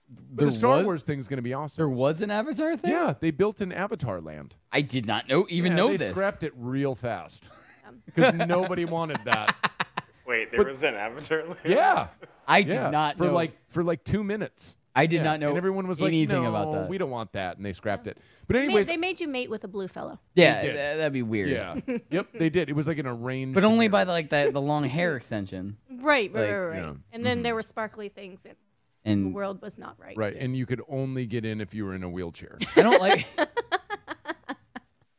But the Star Wars thing's going to be awesome. There was an Avatar thing? Yeah, they built an Avatar land. I did not know They this. scrapped it real fast because nobody wanted that. Wait, there was an Avatar land? Yeah. I did not know. For like 2 minutes. I did not know and everyone was like, anything no, about that. we don't want that, and they scrapped it. But anyways, They made you mate with a blue fellow. Yeah, They did. that'd be weird. yeah, yep, they did. It was like an arranged, But only by marriage. the long hair extension. Right. Like, yeah. And then there were sparkly things, and And the world was not right. Right, and you could only get in if you were in a wheelchair. I don't like.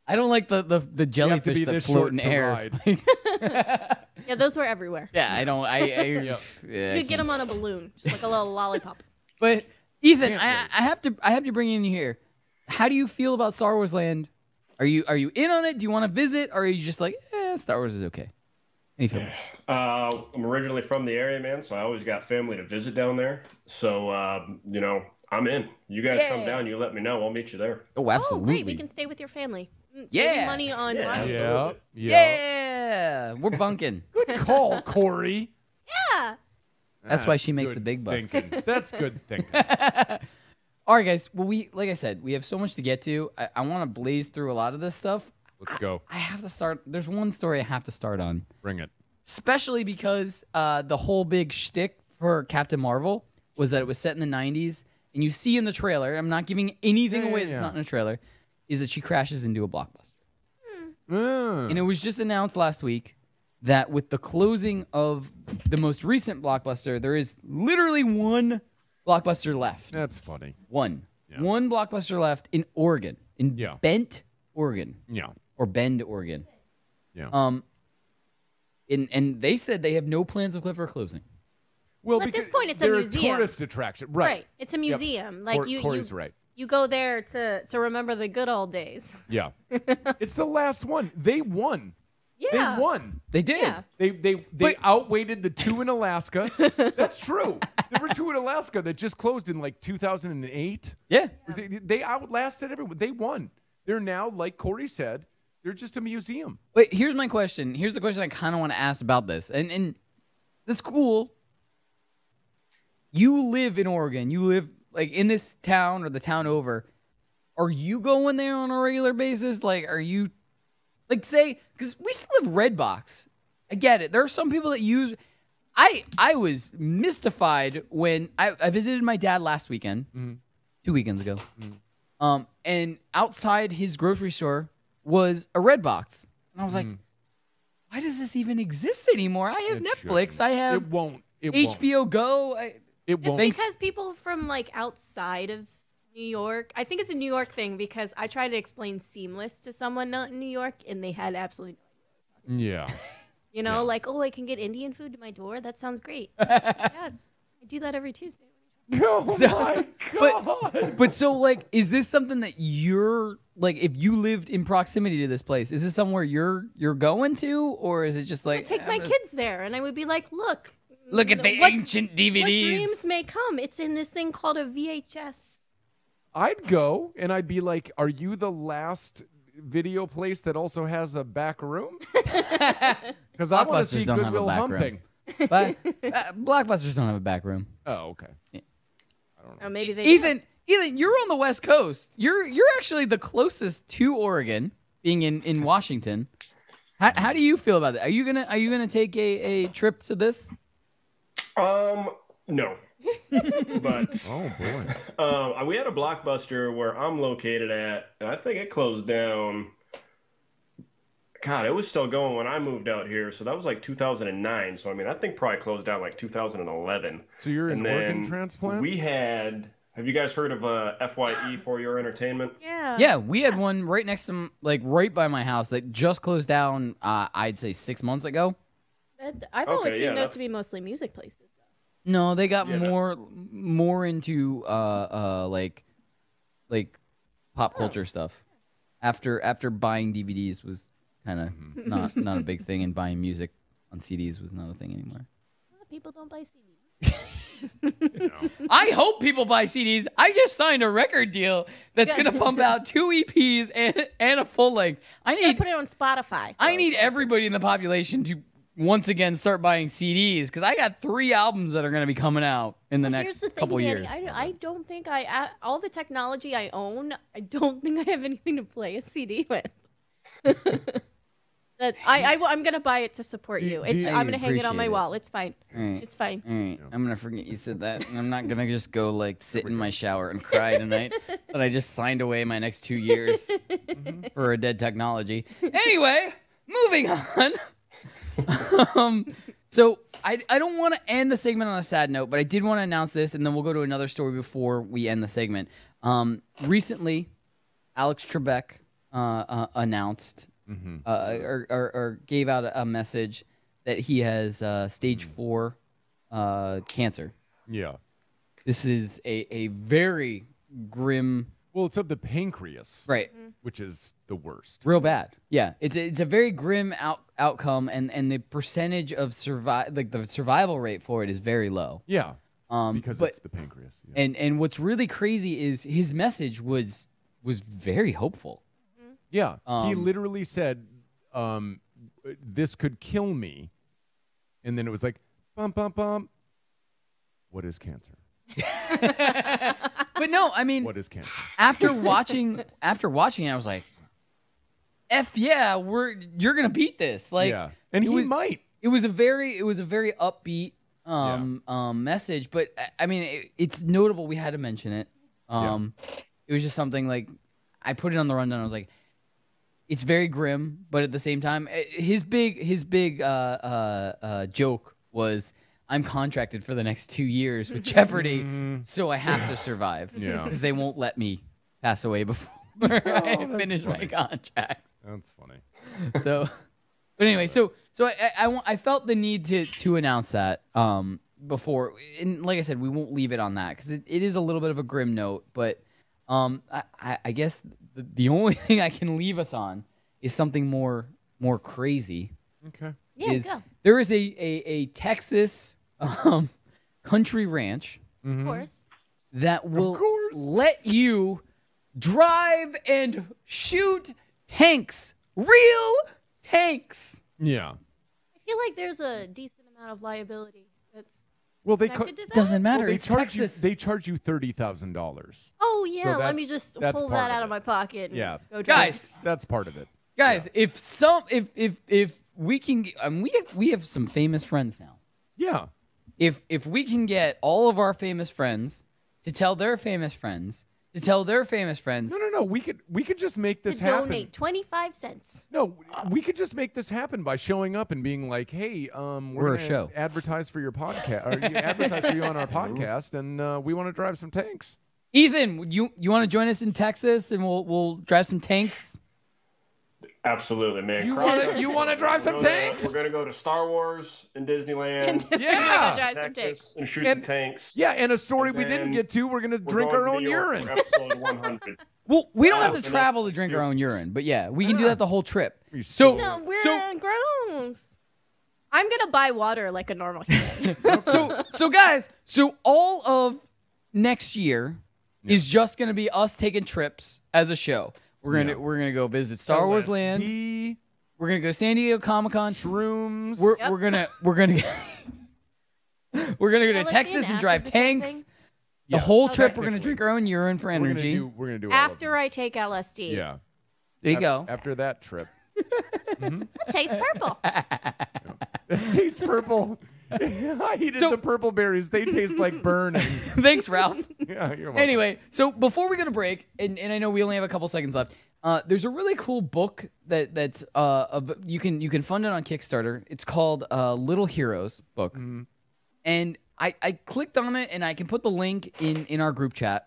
I don't like the jellyfish be that this float in short to air. ride. Yeah, those were everywhere. Yeah, I don't. Yeah, You I could get them on a balloon, just like a little lollipop. But Ethan, I have to bring in here. How do you feel about Star Wars Land? Are you in on it? Do you want to visit, or are you just like, Star Wars is okay? Any favorite? I'm originally from the area, man, so I always got family to visit down there. So, I'm in. You guys come down, you let me know. I'll meet you there. Oh, Oh, absolutely. great. We can stay with your family. Yeah. Saving money on lodging. Yeah. We're bunking. Good call, Cori. Yeah. That's why she makes the big bucks. Thinking. That's good thinking. All right, guys. Well, like I said, we have so much to get to. I want to blaze through a lot of this stuff. Let's go. I have to start. There's one story I have to start on. Bring it. Especially because the whole big shtick for Captain Marvel was that it was set in the 90s. And you see in the trailer, I'm not giving anything away that's not in the trailer, is that she crashes into a blockbuster. And it was just announced last week that with the closing of the most recent blockbuster, there is literally one blockbuster left. That's funny. One. Yeah. One blockbuster left in Oregon. In Bent, Oregon. Yeah. Or Bend, Oregon. Yeah. And they said they have no plans of ever closing. Well, at this point, it's a museum. Tourist attraction, right? It's a museum. Like Corey's right. You go there to remember the good old days. Yeah. It's the last one. They won. Yeah. They won. They did. Yeah. They outweighted the two in Alaska. That's true. There were two in Alaska that just closed in like 2008. Yeah. They outlasted everyone. They won. They're now, like Cori said, they're just a museum. Wait, here's my question. Here's the question I kind of want to ask about this. And that's cool. You live in Oregon. You live like in this town or the town over. Are you going there on a regular basis? Like, are you, like, say, because we still have Redbox. I get it. There are some people that use. I was mystified when I visited my dad last weekend, 2 weekends ago. And outside his grocery store was a Redbox, and I was like, why does this even exist anymore? I have Netflix. I have HBO Go. It won't. It's because people from like outside of New York, I think it's a New York thing because I tried to explain Seamless to someone not in New York and they had absolutely no idea. Yeah. You know, like, oh, I can get Indian food to my door. That sounds great. I do that every Tuesday. Oh my God. But so, like, is this something that you're, like, if you lived in proximity to this place, is this somewhere you're going to? Or is it just like. I'd take my kids there and I would be like, look at the ancient DVDs. What dreams may come. It's in this thing called a VHS. I'd go and I'd be like, are you the last video place that also has a back room? Because I want to see Goodwill Humping. Blockbusters don't have a back room. Oh, okay. Yeah. I don't know. Or maybe they Ethan, you're on the West Coast. You're actually the closest to Oregon, being in Washington. How do you feel about that? Are you gonna take a trip to this? No. But oh boy, we had a Blockbuster where I'm located at, and I think it closed down. God, it was still going when I moved out here, so that was like 2009. So I mean, I think probably closed down like 2011. So you're an organ transplant? We had. Have you guys heard of FYE for Your Entertainment? Yeah. Yeah, we had one right next to, like, right by my house that just closed down. I'd say 6 months ago. I've always seen those to be mostly music places. No, they got more into like pop culture stuff. After buying DVDs was kind of not a big thing, and buying music on CDs was not a thing anymore. People don't buy CDs. I hope people buy CDs. I just signed a record deal that's going to pump out 2 EPs and a full length. I need put it on Spotify. I need everybody in the population to once again start buying CDs because I got 3 albums that are going to be coming out in the next couple years. I don't think all the technology I own, I don't think I have anything to play a CD with. I'm gonna buy it to support you. I'm gonna hang it on my wall. It's fine. Right. It's fine. All right. I'm gonna forget you said that, and I'm not gonna just go like sit in my shower and cry tonight that I just signed away my next 2 years for a dead technology. Anyway, moving on. So I don't want to end the segment on a sad note, but I did want to announce this, and then we'll go to another story before we end the segment. Recently, Alex Trebek announced. Or gave out a message that he has stage 4 cancer. Yeah. This is a very grim. Well, it's of the pancreas, right? Which is the worst. Real bad. Yeah, it's a very grim outcome, and the percentage of the survival rate for it is very low. Yeah. Because it's the pancreas. Yeah. And what's really crazy is his message was very hopeful. Yeah. He literally said, this could kill me. And then it was like, bum, bum, bum. What is cancer? But no, I mean, what is cancer? After watching it, I was like, F yeah, you're gonna beat this. Like, yeah. And he might. It was a very upbeat message, but I mean, it's notable. We had to mention it. It was just something like I put it on the rundown. I was like, it's very grim, but at the same time, his big joke was, I'm contracted for the next 2 years with Jeopardy, so I have to survive. Yeah. Because they won't let me pass away before I finish my contract. That's funny. So, but anyway, so I felt the need to announce that before, and like I said, we won't leave it on that because it is a little bit of a grim note. But I guess the only thing I can leave us on is something more crazy. Okay. Yeah, go. There is a Texas country ranch, Of course. that will let you drive and shoot tanks, real tanks. Yeah. I feel like there's a decent amount of liability that's connected to that. Doesn't matter. Well, It's Texas. They charge you $30,000. Oh yeah, So let me that's- just that's pull part that of out it. of my pocket. And Yeah, go Guys, that's part of it. Guys, if we can, we have some famous friends now. Yeah. If we can get all of our famous friends to tell their famous friends to tell their famous friends. No. We could just make this to happen. donate 25 cents. No, we could just make this happen by showing up and being like, "Hey, we're a gonna show. Advertise for your podcast, or advertise for you on our podcast, and we want to drive some tanks." Ethan, you want to join us in Texas and we'll drive some tanks? Absolutely, man. You want to drive some tanks? We're gonna go to Star Wars and Disneyland. Yeah. drive some Texas tanks. and shoot some tanks. Yeah, and a story And we didn't then get to. We're gonna we're drink going our to own New York urine. for episode 100. Well, we don't have to and travel to that's drink cute. our own urine, but yeah, we can do that the whole trip. So No, we're gross. I'm gonna buy water like a normal human. so guys, all of next year is just gonna be us taking trips as a show. We're gonna go visit Star Wars Land. We're gonna go San Diego Comic-Con. Shrooms. We're gonna we're gonna go to LSD Texas and and drive acid, the same tanks. thing? The whole trip, we're gonna drink our own urine for energy. We're gonna do all After I take LSD. Yeah. There you go. After that trip. Taste purple. It tastes purple. I heated the purple berries. They taste like burning. Thanks, Ralph. Yeah, you're welcome. Anyway, so before we go to break, and I know we only have a couple seconds left, there's a really cool book that's you can fund it on Kickstarter. It's called Little Heroes book, and I clicked on it, and I can put the link in our group chat.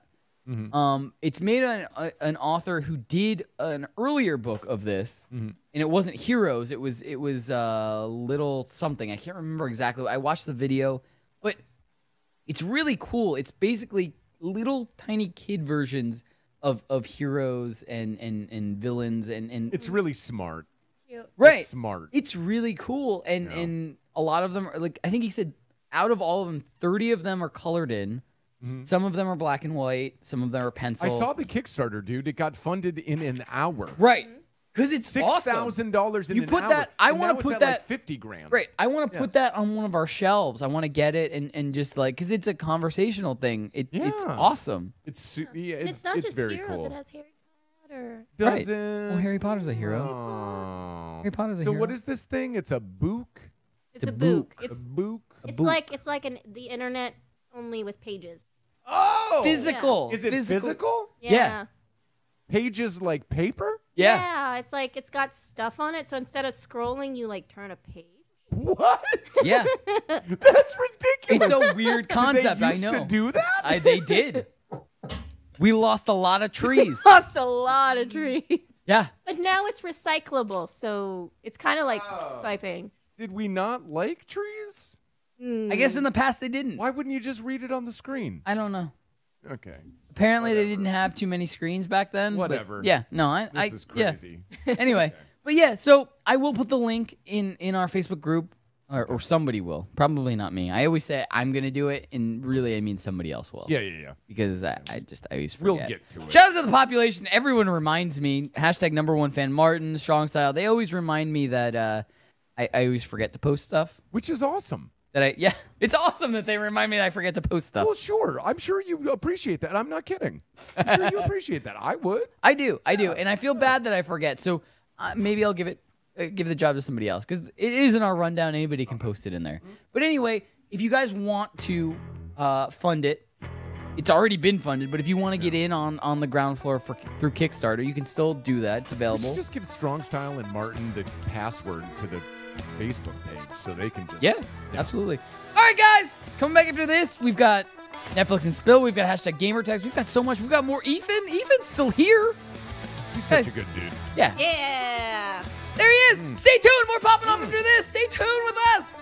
It's made an author who did an earlier book of this, and it wasn't Heroes. It was Little something. I can't remember exactly. I watched the video, but it's really cool. It's basically little tiny kid versions of heroes and villains and it's really smart. right. It's smart. It's really cool, and a lot of them are like I think he said out of all of them, 30 of them are colored in. Some of them are black and white. Some of them are pencil. I saw the Kickstarter, dude. It got funded in an hour. Right. Because it's $6,000 in you an put hour. that. I And want now to it's put at that like 50 grand. Right. I want to put that on one of our shelves. I want to get it and just like because it's a conversational thing. It's awesome. It's not just very heroes. cool. It has Harry Potter. Right. Doesn't. Well, Harry Potter's a hero. Oh. Harry Potter's a So hero. what is this thing? It's a book. It's a book. A book. It's like the internet only with pages. Oh, physical. Is it physical? Yeah. Pages like paper? Yeah, it's like it's got stuff on it. So instead of scrolling, you like turn a page. What? Yeah. That's ridiculous. It's a weird concept. Did they used I know. to do that? They did. We lost a lot of trees. Lost a lot of trees. Yeah. But now it's recyclable, so it's kind of like swiping. Did we not like trees? I guess in the past they didn't. Why wouldn't you just read it on the screen? I don't know. Okay. Apparently they didn't have too many screens back then. but Whatever. yeah. No. This is crazy. Yeah. Anyway, But yeah, so I will put the link in our Facebook group, or somebody will. Probably not me. I always say I'm going to do it, and really I mean somebody else will. Yeah. Because I always forget. We'll get to it. Shout out to the population. Everyone reminds me. Hashtag #1 fan Martin, Strong Style. They always remind me that I always forget to post stuff. Which is awesome. It's awesome that they remind me that I forget to post stuff. Well, sure. I'm sure you appreciate that. I'm not kidding. I'm sure you appreciate that. I would. I do. And I feel bad that I forget. So maybe I'll give the job to somebody else because it is in our rundown. Anybody can post it in there. But anyway, if you guys want to fund it, it's already been funded. But if you want to get in on the ground floor through Kickstarter, you can still do that. It's available. We should just give Strong Style and Martin the password to the Facebook page so they can just... Yeah, absolutely. All right, guys, coming back after this, we've got Netflix and Spill. We've got hashtag gamertags. We've got so much. We've got more Ethan. Ethan's still here. He's such a good dude. Yeah. Yeah. There he is. Stay tuned. More popping off after this. Stay tuned with us.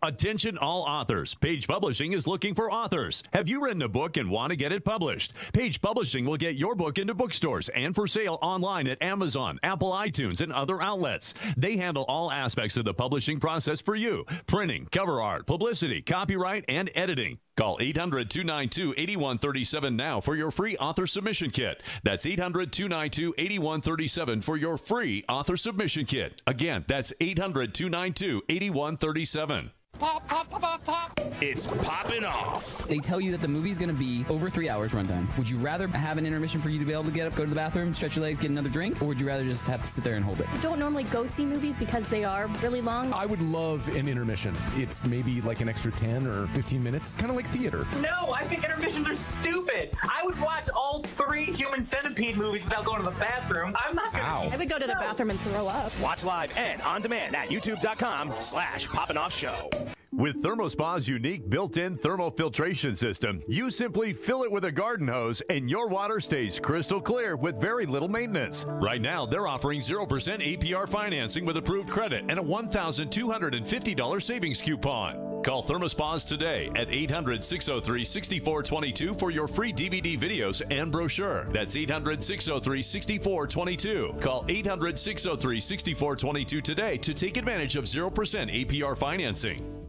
Attention all authors. Page Publishing is looking for authors. Have you written a book and want to get it published? Page Publishing will get your book into bookstores and for sale online at Amazon, Apple iTunes, and other outlets. They handle all aspects of the publishing process for you. Printing, cover art, publicity, copyright, and editing. Call 800-292-8137 now for your free author submission kit. That's 800-292-8137 for your free author submission kit. Again, that's 800-292-8137. Pop, pop, pop, pop, pop. It's popping off. They tell you that the movie's going to be over 3 hours runtime. Would you rather have an intermission for you to be able to get up, go to the bathroom, stretch your legs, get another drink, or would you rather just have to sit there and hold it? I don't normally go see movies because they are really long. I would love an intermission. It's maybe like an extra 10 or 15 minutes. It's kind of like theater. No, I think intermissions are stupid. I would watch all 3 Human Centipede movies without going to the bathroom. I'm not going to. I would go to the bathroom and throw up. Watch live and on demand at youtube.com/poppinoffshow. With ThermoSpa's unique built-in thermal filtration system, you simply fill it with a garden hose and your water stays crystal clear with very little maintenance. Right now, they're offering 0% APR financing with approved credit and a $1,250 savings coupon. Call ThermoSpas today at 800-603-6422 for your free DVD videos and brochure. That's 800-603-6422. Call 800-603-6422 today to take advantage of 0% APR financing.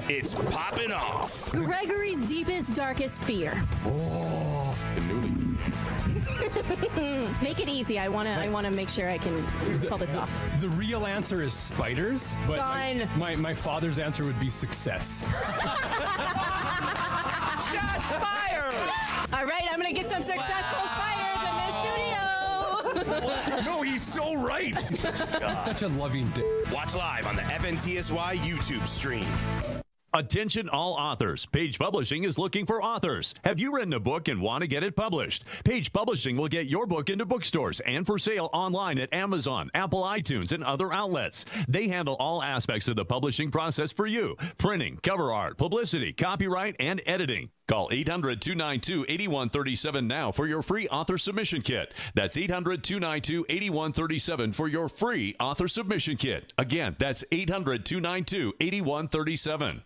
It's popping off. Gregory's deepest, darkest fear. Oh, the newly. Make it easy. I wanna make sure I can pull this off. The real answer is spiders, but Fun. my father's answer would be success. Shots fired! All right, I'm gonna get some successful spiders in this studio. No, he's so right. He's such a loving dick. Watch live on the FNTSY YouTube stream. Attention all authors. Page Publishing is looking for authors. Have you written a book and want to get it published? Page Publishing will get your book into bookstores and for sale online at Amazon, Apple iTunes, and other outlets. They handle all aspects of the publishing process for you. Printing, cover art, publicity, copyright, and editing. Call 800-292-8137 now for your free author submission kit. That's 800-292-8137 for your free author submission kit. Again, that's 800-292-8137.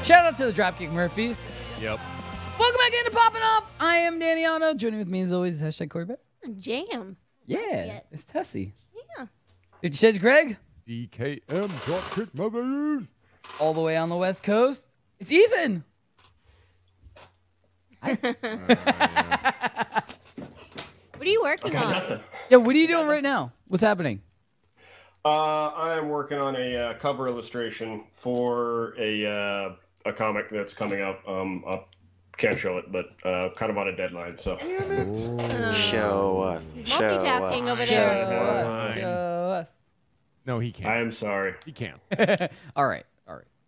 Shout out to the Dropkick Murphys. Yep. Welcome back into Poppin' Off. I am Danny Ono. Joining with me as always, hashtag Cori. Jam. Yeah, it's Tessie. Yeah. It says Greg. DKM Dropkick Murphys. All the way on the West Coast. It's Ethan. What are you working on? Nothing. Yeah, what are you doing right now? What's happening? I am working on a cover illustration for a comic that's coming up. I can't show it, but kind of on a deadline. So Show us. Multitasking over there. Show us. No, he can't. I am sorry. He can't. All right.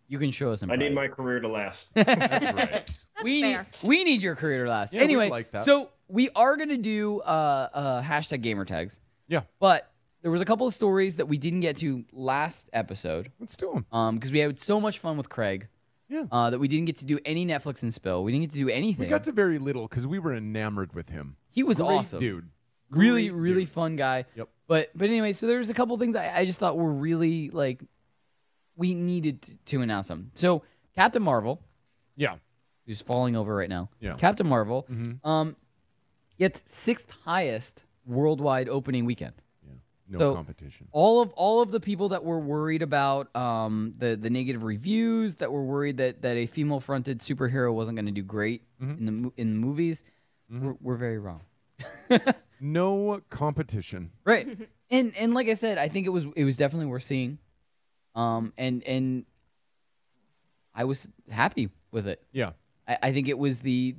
You can show us. I need my career to last. That's right. Fair. We need your career to last. Yeah, anyway, we'd like that. so we are gonna do hashtag gamer tags. Yeah. But there was a couple of stories that we didn't get to last episode. Let's do them. Because we had so much fun with Craig. Yeah. That we didn't get to do any Netflix and Spill. We didn't get to do anything. We got to very little because we were enamored with him. He was Great awesome. Dude. Really fun guy. Yep. But anyway, so there's a couple things I just thought were really like we needed to announce them. So Captain Marvel, who's falling over right now. Yeah. Captain Marvel, gets 6th highest worldwide opening weekend. No competition. All of the people that were worried about the negative reviews, that were worried that a female fronted superhero wasn't going to do great in the movies, were very wrong. No competition. Right. And like I said, I think it was definitely worth seeing. And I was happy with it. Yeah. I think it was the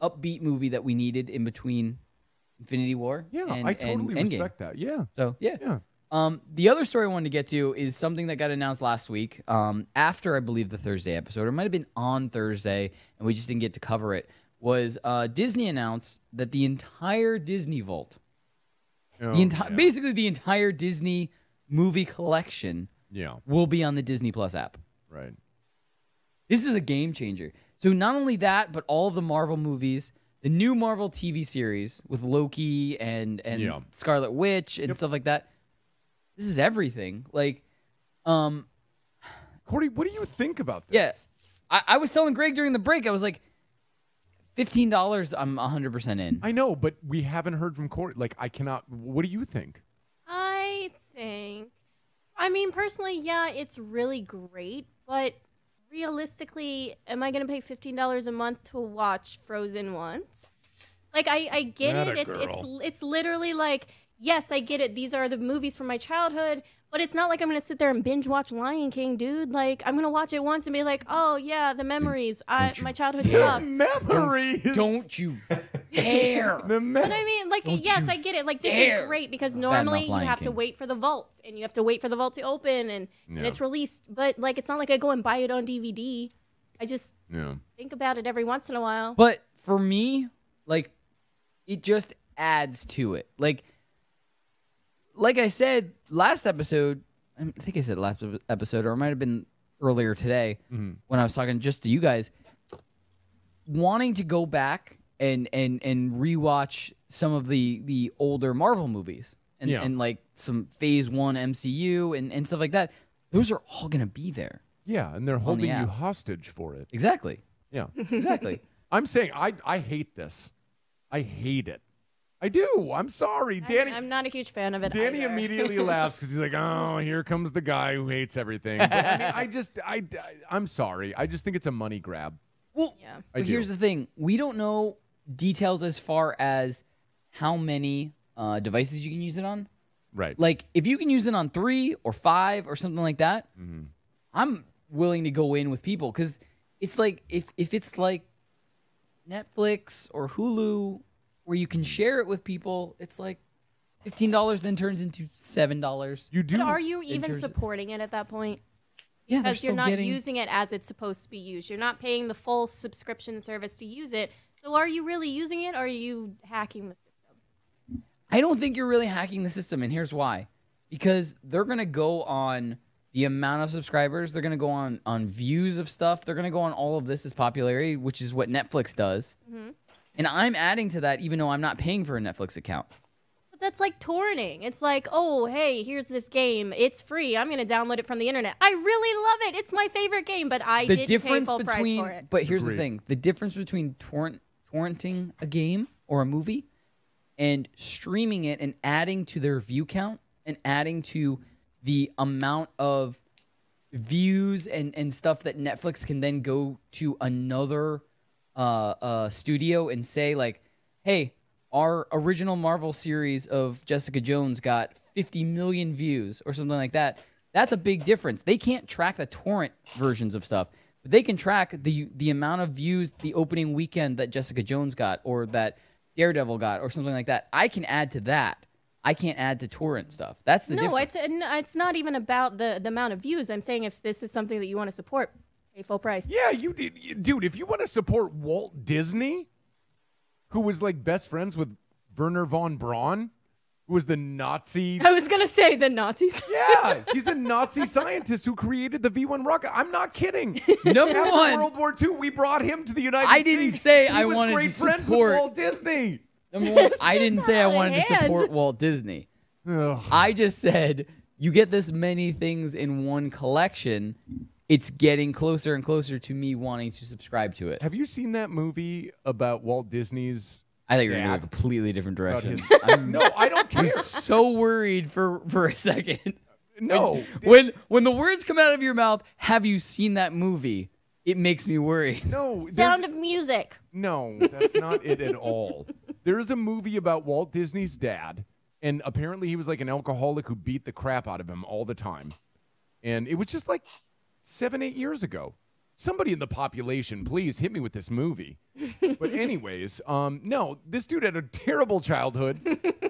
upbeat movie that we needed in between Infinity War. Yeah, and, I totally and respect that. Yeah. So yeah. The other story I wanted to get to is something that got announced last week, after I believe the Thursday episode, or it might have been on Thursday, and we just didn't get to cover it. Was Disney announced that the entire Disney Vault, basically the entire Disney movie collection, will be on the Disney Plus app. Right. This is a game changer. So not only that, but all of the Marvel movies, the new Marvel TV series with Loki and Scarlet Witch and stuff like that. This is everything. Like, Cori, what do you think about this? Yeah, I was telling Greg during the break, I was like, $15, I'm 100% in. I know, but we haven't heard from Cori. Like, I cannot. What do you think? I mean, personally, yeah, it's really great, but realistically, am I going to pay $15 a month to watch Frozen once? Like, I get it. It's literally like, yes, I get it. These are the movies from my childhood, but it's not like I'm going to sit there and binge watch Lion King, dude. Like, I'm going to watch it once and be like, oh, yeah, the memories. My childhood sucks. Memories. Don't you dare. But I mean, like, yes, I get it. Like, this is great because normally you have to King. wait for the vault, and you have to wait for the vault to open, and it's released. But, like, it's not like I go and buy it on DVD. I just think about it every once in a while. But for me, like, it just adds to it. Like I said last episode, I think I said last episode, or it might have been earlier today when I was talking just to you guys, wanting to go back and rewatch some of the older Marvel movies and like some Phase 1 MCU and stuff like that. Those are all going to be there. Yeah, and they're holding you hostage for it. Exactly. Yeah. Exactly. I'm saying I hate this. I hate it. I do. I'm sorry, Danny. I'm not a huge fan of it. Danny either. immediately laughs because he's like, "Oh, here comes the guy who hates everything." But, I mean, I'm sorry. I just think it's a money grab. Well, but here's the thing: we don't know details as far as how many devices you can use it on. Right. Like, if you can use it on 3 or 5 or something like that, I'm willing to go in with people because it's like if it's like Netflix or Hulu, where you can share it with people, it's like $15 then turns into $7. You do. But are you even supporting it at that point? Yeah, because you're not using it as it's supposed to be used. You're not paying the full subscription service to use it. So are you really using it, or are you hacking the system? I don't think you're really hacking the system, and here's why. Because they're going to go on the amount of subscribers. They're going to go on views of stuff. They're going to go on all of this as popularity, which is what Netflix does. And I'm adding to that even though I'm not paying for a Netflix account. But that's like torrenting. It's like, oh, hey, here's this game. It's free. I'm going to download it from the internet. I really love it. It's my favorite game, but I didn't pay full price for it. But here's the thing. The difference between torrenting a game or a movie and streaming it and adding to their view count and adding to the amount of views and stuff that Netflix can then go to another studio and say, like, hey, our original Marvel series of Jessica Jones got 50 million views or something like that. That's a big difference. They can't track the torrent versions of stuff, but they can track the amount of views the opening weekend that Jessica Jones got or that Daredevil got or something like that. I can add to that. I can't add to torrent stuff. That's the difference. No, it's not even about the amount of views. I'm saying if this is something that you want to support, pay full price. Yeah, you did. Dude, if you want to support Walt Disney, who was like best friends with Werner von Braun, who was the Nazi. I was going to say the Nazis. Yeah, he's the Nazi scientist who created the V1 rocket. I'm not kidding. Number one. World War II, we brought him to the United States. I didn't say I was wanted great to friends support with Walt Disney. Number one, I didn't say I wanted to support Walt Disney. I just said you get this many things in one collection. It's getting closer and closer to me wanting to subscribe to it. Have you seen that movie about Walt Disney's? I think you're going to go a completely different direction. No, I don't care. I'm so worried for a second. No. When the words come out of your mouth, have you seen that movie? It makes me worry. No. Sound of Music. No, that's not it at all. There is a movie about Walt Disney's dad, and apparently he was like an alcoholic who beat the crap out of him all the time. And it was just like 7-8 years ago. Somebody in the population, please hit me with this movie. But anyways, no, this dude had a terrible childhood.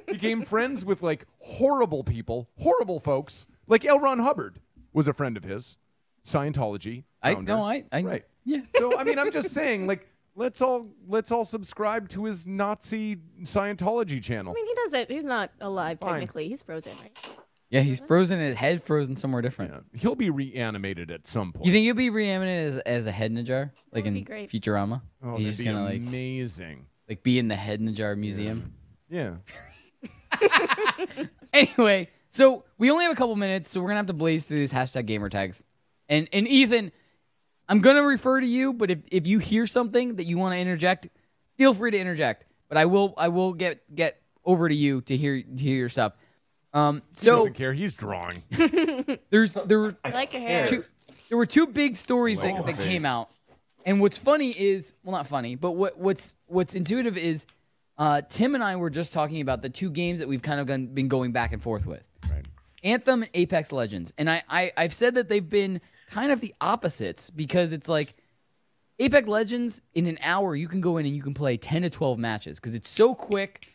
Became friends with like horrible people, horrible folks. Like L. Ron Hubbard was a friend of his. Scientology. Right. Yeah. So I mean, I'm just saying, like, let's all subscribe to his Nazi Scientology channel. I mean, he does it. He's not alive technically. He's frozen, right? Yeah, he's frozen. His head frozen somewhere different. Yeah. He'll be reanimated at some point. You think he'll be reanimated as a head in a jar, like in Futurama? Oh, He's that'd just be gonna amazing. like be in the head in the jar museum. Yeah. Anyway, so we only have a couple minutes, so we're gonna have to blaze through these hashtag gamer tags. And Ethan, I'm gonna refer to you, but if you hear something that you want to interject, feel free to interject. But I will get over to you to hear your stuff. He doesn't care. He's drawing. There were two big stories that came out, and what's funny is, well, not funny, but what's intuitive is, Tim and I were just talking about the two games that we've kind of been going back and forth with, right? Anthem and Apex Legends, and I've said that they've been kind of the opposites because it's like Apex Legends in an hour you can go in and you can play 10 to 12 matches because it's so quick.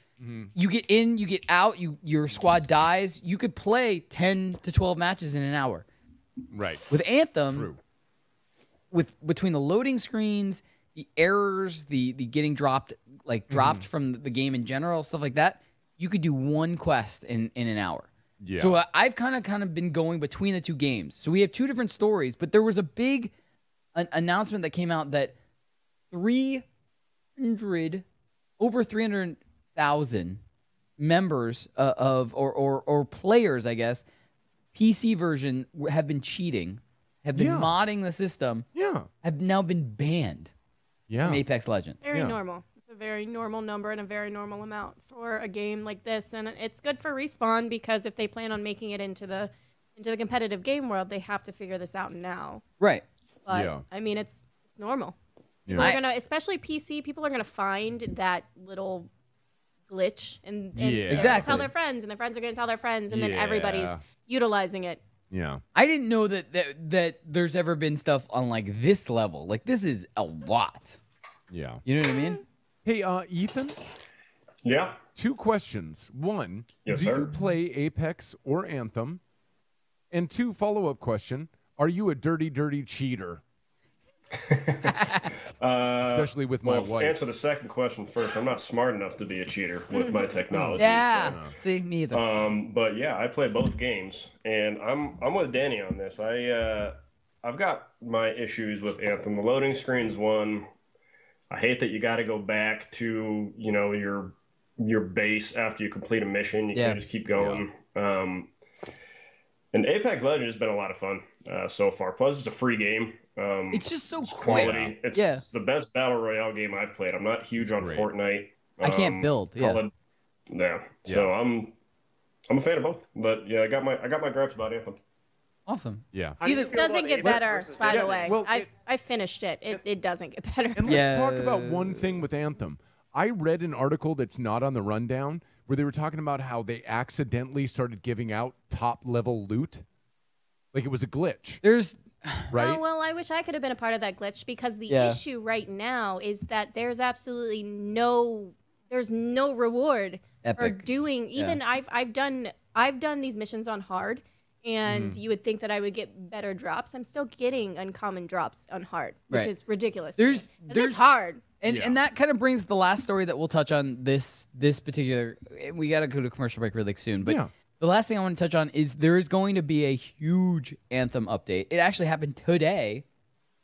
You get in, you get out, your squad dies. You could play 10 to 12 matches in an hour. Right. With Anthem, between the loading screens, the errors, the getting dropped from the game in general, stuff like that, you could do one quest in an hour. Yeah. So I've kind of been going between the two games. So we have two different stories, but there was a big announcement that came out that over 300,000 members or players, I guess, PC version have been cheating, have been modding the system, have now been banned from Apex Legends. Very normal. It's a very normal number and a very normal amount for a game like this, and it's good for Respawn because if they plan on making it into the competitive game world, they have to figure this out now. Right. But I mean, it's normal. Yeah. People are gonna, especially PC, people are gonna find that little glitch and tell their friends, and their friends are gonna tell their friends, and then everybody's utilizing it. Yeah. I didn't know that there's ever been stuff on like this level. Like this is a lot. Yeah. You know what I mean? Hey, Ethan? Yeah? 2 questions. 1, Yes, do sir. you play Apex or Anthem? And 2, follow-up question, are you a dirty, dirty cheater? Especially with my wife. Answer the second question first. I'm not smart enough to be a cheater with my technology. Yeah. See, me either. But yeah, I play both games, and I'm with Danny on this. I've got my issues with Anthem. The loading screen's one. I hate that you got to go back to your base after you complete a mission. You can't just keep going. And Apex Legends has been a lot of fun so far. Plus, it's a free game. It's just so quality. It's the best battle royale game I've played. I'm not huge on Fortnite. I can't build. So I'm a fan of both. But yeah, I got my gripes about Anthem. Awesome. Yeah. It doesn't get better, by the way. Well, I finished it. It doesn't get better. And let's talk about one thing with Anthem. I read an article that's not on the rundown where they were talking about how they accidentally started giving out top-level loot. Like it was a glitch. Right? Oh, well, I wish I could have been a part of that glitch because the issue right now is that there's absolutely no reward for doing. Even I've done these missions on hard, and you would think that I would get better drops. I'm still getting uncommon drops on hard, which is ridiculous. There's it's hard. And that kind of brings the last story that we'll touch on this particular. We got to go to commercial break really soon, but the last thing I want to touch on is there is going to be a huge Anthem update. It actually happened today.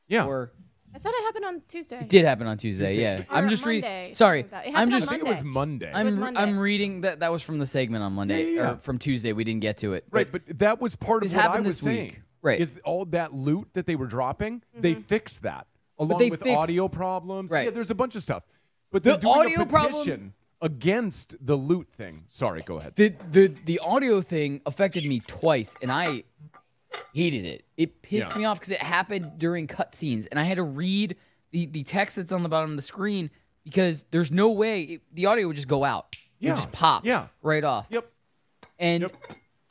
Yeah. Or I thought it happened on Tuesday. It did happen on Tuesday. Yeah, Or I'm just Monday, reading. Sorry, something like that. It I'm happened just. on I think it was Monday. It was Monday. I'm reading that was from the segment on Monday Yeah. or from Tuesday. We didn't get to it. Right, but that was part of This what I happened was this week. saying. Right. Is all that loot that they were dropping, they fixed that. Along they with fixed- audio problems. Right. Yeah, there's a bunch of stuff. But The they're doing audio a problem- petition against the loot thing. Sorry, go ahead. The audio thing affected me twice, and I hated it. It pissed Yeah. me off because it happened during cutscenes, and I had to read the text that's on the bottom of the screen because there's no way the audio would just go out. It Yeah. would just pop right off. Yep. And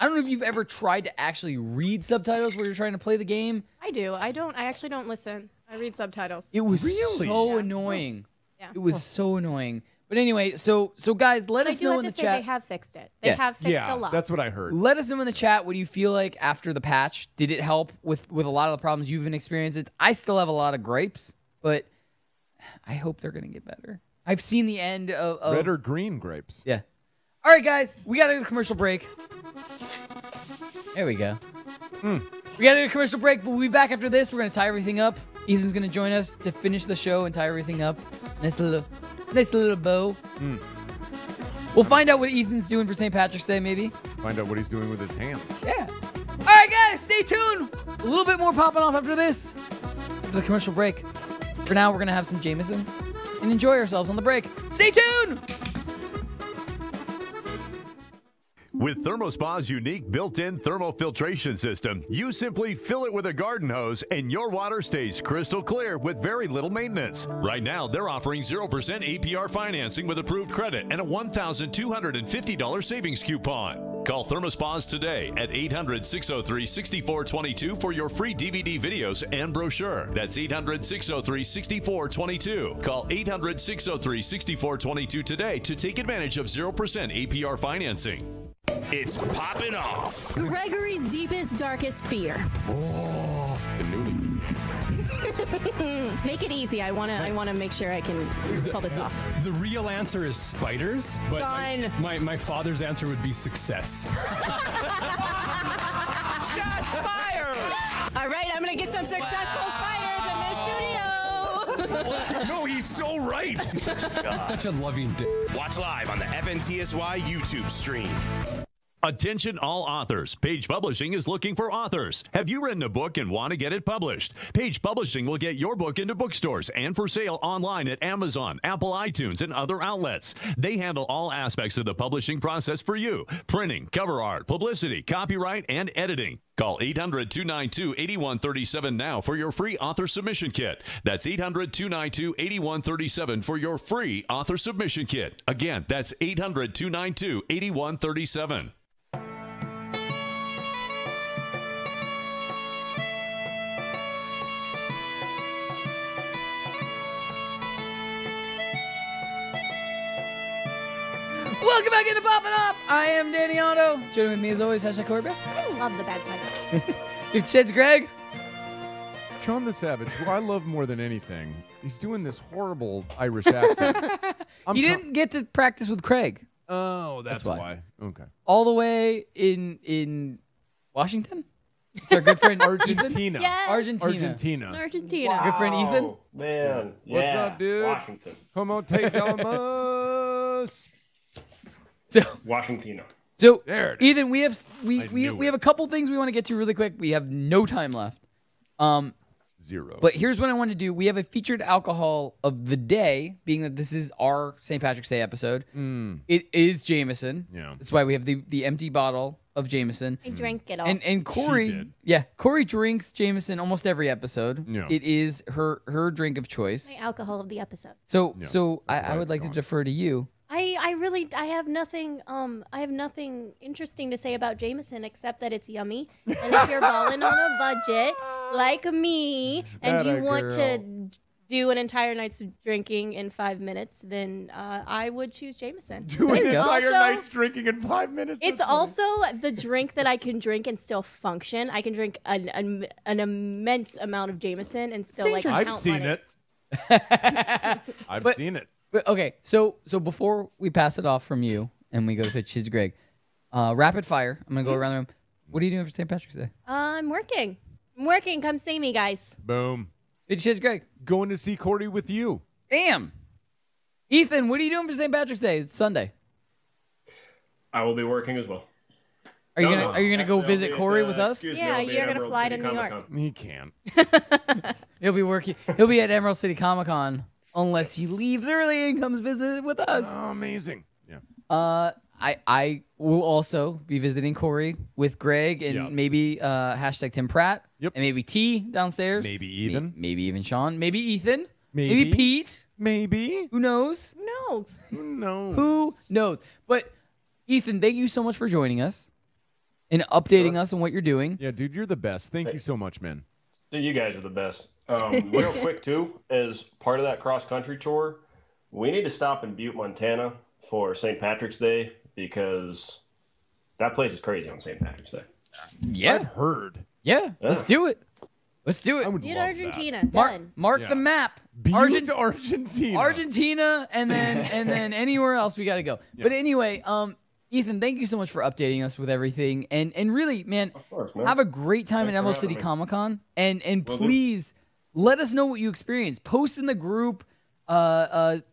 I don't know if you've ever tried to actually read subtitles where you're trying to play the game. I do. I actually don't listen. I read subtitles. It was Really? so annoying. Yeah. It was so annoying. But anyway, so guys, let I us do know have in to the say chat. they have fixed it. They Yeah. have fixed a lot. That's what I heard. Let us know in the chat what do you feel like after the patch. Did it help with a lot of the problems you've been experiencing? I still have a lot of gripes, but I hope they're going to get better. I've seen the end of Red or green grapes. Yeah. All right, guys, we got to go to commercial break. There we go. We got to do a commercial break, but we'll be back after this. We're going to tie everything up. Ethan's going to join us to finish the show and tie everything up. Nice little bow. We'll find out what Ethan's doing for St. Patrick's Day, maybe. Find out what he's doing with his hands. Yeah. All right, guys, stay tuned. A little bit more popping off after this. After the commercial break. For now, we're going to have some Jameson and enjoy ourselves on the break. Stay tuned. With ThermoSpa's unique built-in thermal filtration system, you simply fill it with a garden hose and your water stays crystal clear with very little maintenance. Right now, they're offering 0% APR financing with approved credit and a $1,250 savings coupon. Call ThermoSpas today at 800-603-6422 for your free DVD videos and brochure. That's 800-603-6422. Call 800-603-6422 today to take advantage of 0% APR financing. It's Poppin Off. Gregory's deepest, darkest fear. Oh, the newbie. Make it easy. I wanna make sure I can pull this off. The real answer is spiders, but Done. my father's answer would be success. Shots fired! All right, I'm gonna get some successful spiders in this studio. No, he's so right. He's such a loving dick. Watch live on the FNTSY YouTube stream. Attention all authors. Page Publishing is looking for authors. Have you written a book and want to get it published? Page Publishing will get your book into bookstores and for sale online at Amazon, Apple iTunes, and other outlets. They handle all aspects of the publishing process for you. Printing, cover art, publicity, copyright, and editing. Call 800-292-8137 now for your free author submission kit. That's 800-292-8137 for your free author submission kit. Again, that's 800-292-8137. Welcome back into Poppin' Off. I am Danny Otto. Joining with me as always, Cori. I love the bagpipes. If Ched's Greg. Sean the Savage, who I love more than anything, he's doing this horrible Irish accent. You didn't get to practice with Craig. Oh, that's why. why. Okay. All the way in Washington? It's our good friend Argentina. Yes. Argentina. Argentina. Good friend Ethan? Oh, man. What's Yeah. up, dude? Washington. Como te llamas? Washington. So There it is. Ethan, we have knew we have a couple things we want to get to really quick. We have no time left. Zero. But here's what I want to do. We have a featured alcohol of the day, being that this is our St. Patrick's Day episode. It is Jameson. Yeah. That's why we have the empty bottle of Jameson. I drank it all. And Cori, Cori drinks Jameson almost every episode. Yeah. It is her drink of choice. My alcohol of the episode. So Yeah, so that's I why would it's like gone. to defer to you. I have nothing interesting to say about Jameson except that it's yummy. And if you're balling on a budget like me and you Atta want to girl. do an entire night's drinking in 5 minutes, then I would choose Jameson. Do an It's entire also- night's drinking in 5 minutes. It's That's funny. also the drink that I can drink and still function. I can drink an immense amount of Jameson and still like I've count seen money. it. I've seen it. But okay, so before we pass it off from you and we go to Chid's Greg, rapid fire. I'm gonna go around the room. What are you doing for St. Patrick's Day? I'm working. Come see me, guys. Boom. Cheers, Greg. Going to see Cori with you. Damn. Ethan, what are you doing for St. Patrick's Day? It's Sunday. I will be working as well. Are you gonna go visit Cori with us? Yeah, you're gonna fly to New York. He can't. He'll be working. He'll be at Emerald City Comic Con unless he leaves early and comes visit with us. Oh, amazing. Yeah. I will also be visiting Cori with Greg and maybe hashtag Tim Pratt. Yep. And maybe T downstairs. Maybe even. Maybe even Sean. Maybe Ethan. Maybe. Pete. Maybe. Who knows? Who knows? Who knows? Who knows? But Ethan, thank you so much for joining us and updating us on what you're doing. Yeah, dude, you're the best. Thank you so much, man. You guys are the best. Real quick, too, as part of that cross-country tour, we need to stop in Butte, Montana for St. Patrick's Day because that place is crazy on St. Patrick's Day. Yeah. I've heard. Yeah. Let's do it. Let's do it. Butte, Argentina. Done. Mark the map. Butte, Argentina. Argentina, and then anywhere else we got to go. Yeah. But anyway, Ethan, thank you so much for updating us with everything. And really, man, of course, man. Have a great time at Emerald City Comic Con. And please let us know what you experienced. Post in the group.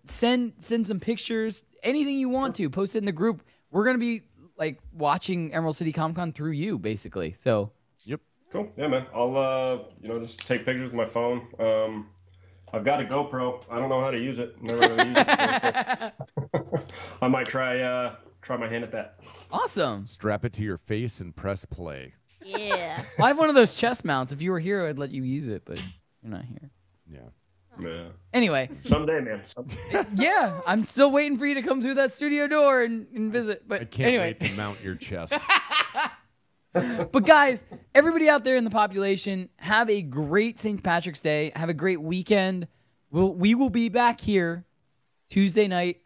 Send some pictures. Anything you want to. Post it in the group. We're gonna be like watching Emerald City Comic Con through you, basically. So. Yep. Cool. Yeah, man. I'll just take pictures with my phone. I've got a GoPro. I don't know how to use it. Never really used it. I might try my hand at that. Awesome. Strap it to your face and press play. Yeah. Well, I have one of those chest mounts. If you were here, I'd let you use it, but you're not here. Yeah. Anyway. Someday, man. Someday. Yeah, I'm still waiting for you to come through that studio door and visit. But I can't anyway. wait to mount your chest. But guys, everybody out there in the population, have a great St. Patrick's Day. Have a great weekend. We will be back here Tuesday night,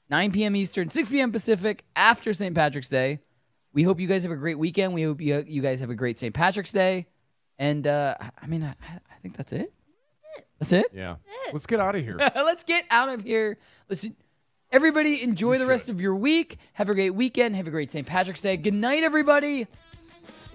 9 p.m. Eastern, 6 p.m. Pacific, after St. Patrick's Day. We hope you guys have a great weekend. We hope you guys have a great St. Patrick's Day. And, I think that's it. That's it? Yeah. Let's get out of here. Let's get out of here. Listen, everybody enjoy the rest of your week. Have a great weekend. Have a great St. Patrick's Day. Good night, everybody.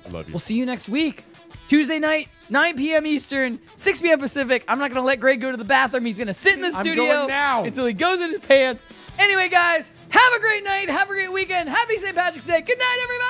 I love you. We'll see you next week. Tuesday night, 9 p.m. Eastern, 6 p.m. Pacific. I'm not going to let Greg go to the bathroom. He's going to sit in the studio going now. until he goes in his pants. Anyway, guys, have a great night. Have a great weekend. Happy St. Patrick's Day. Good night, everybody.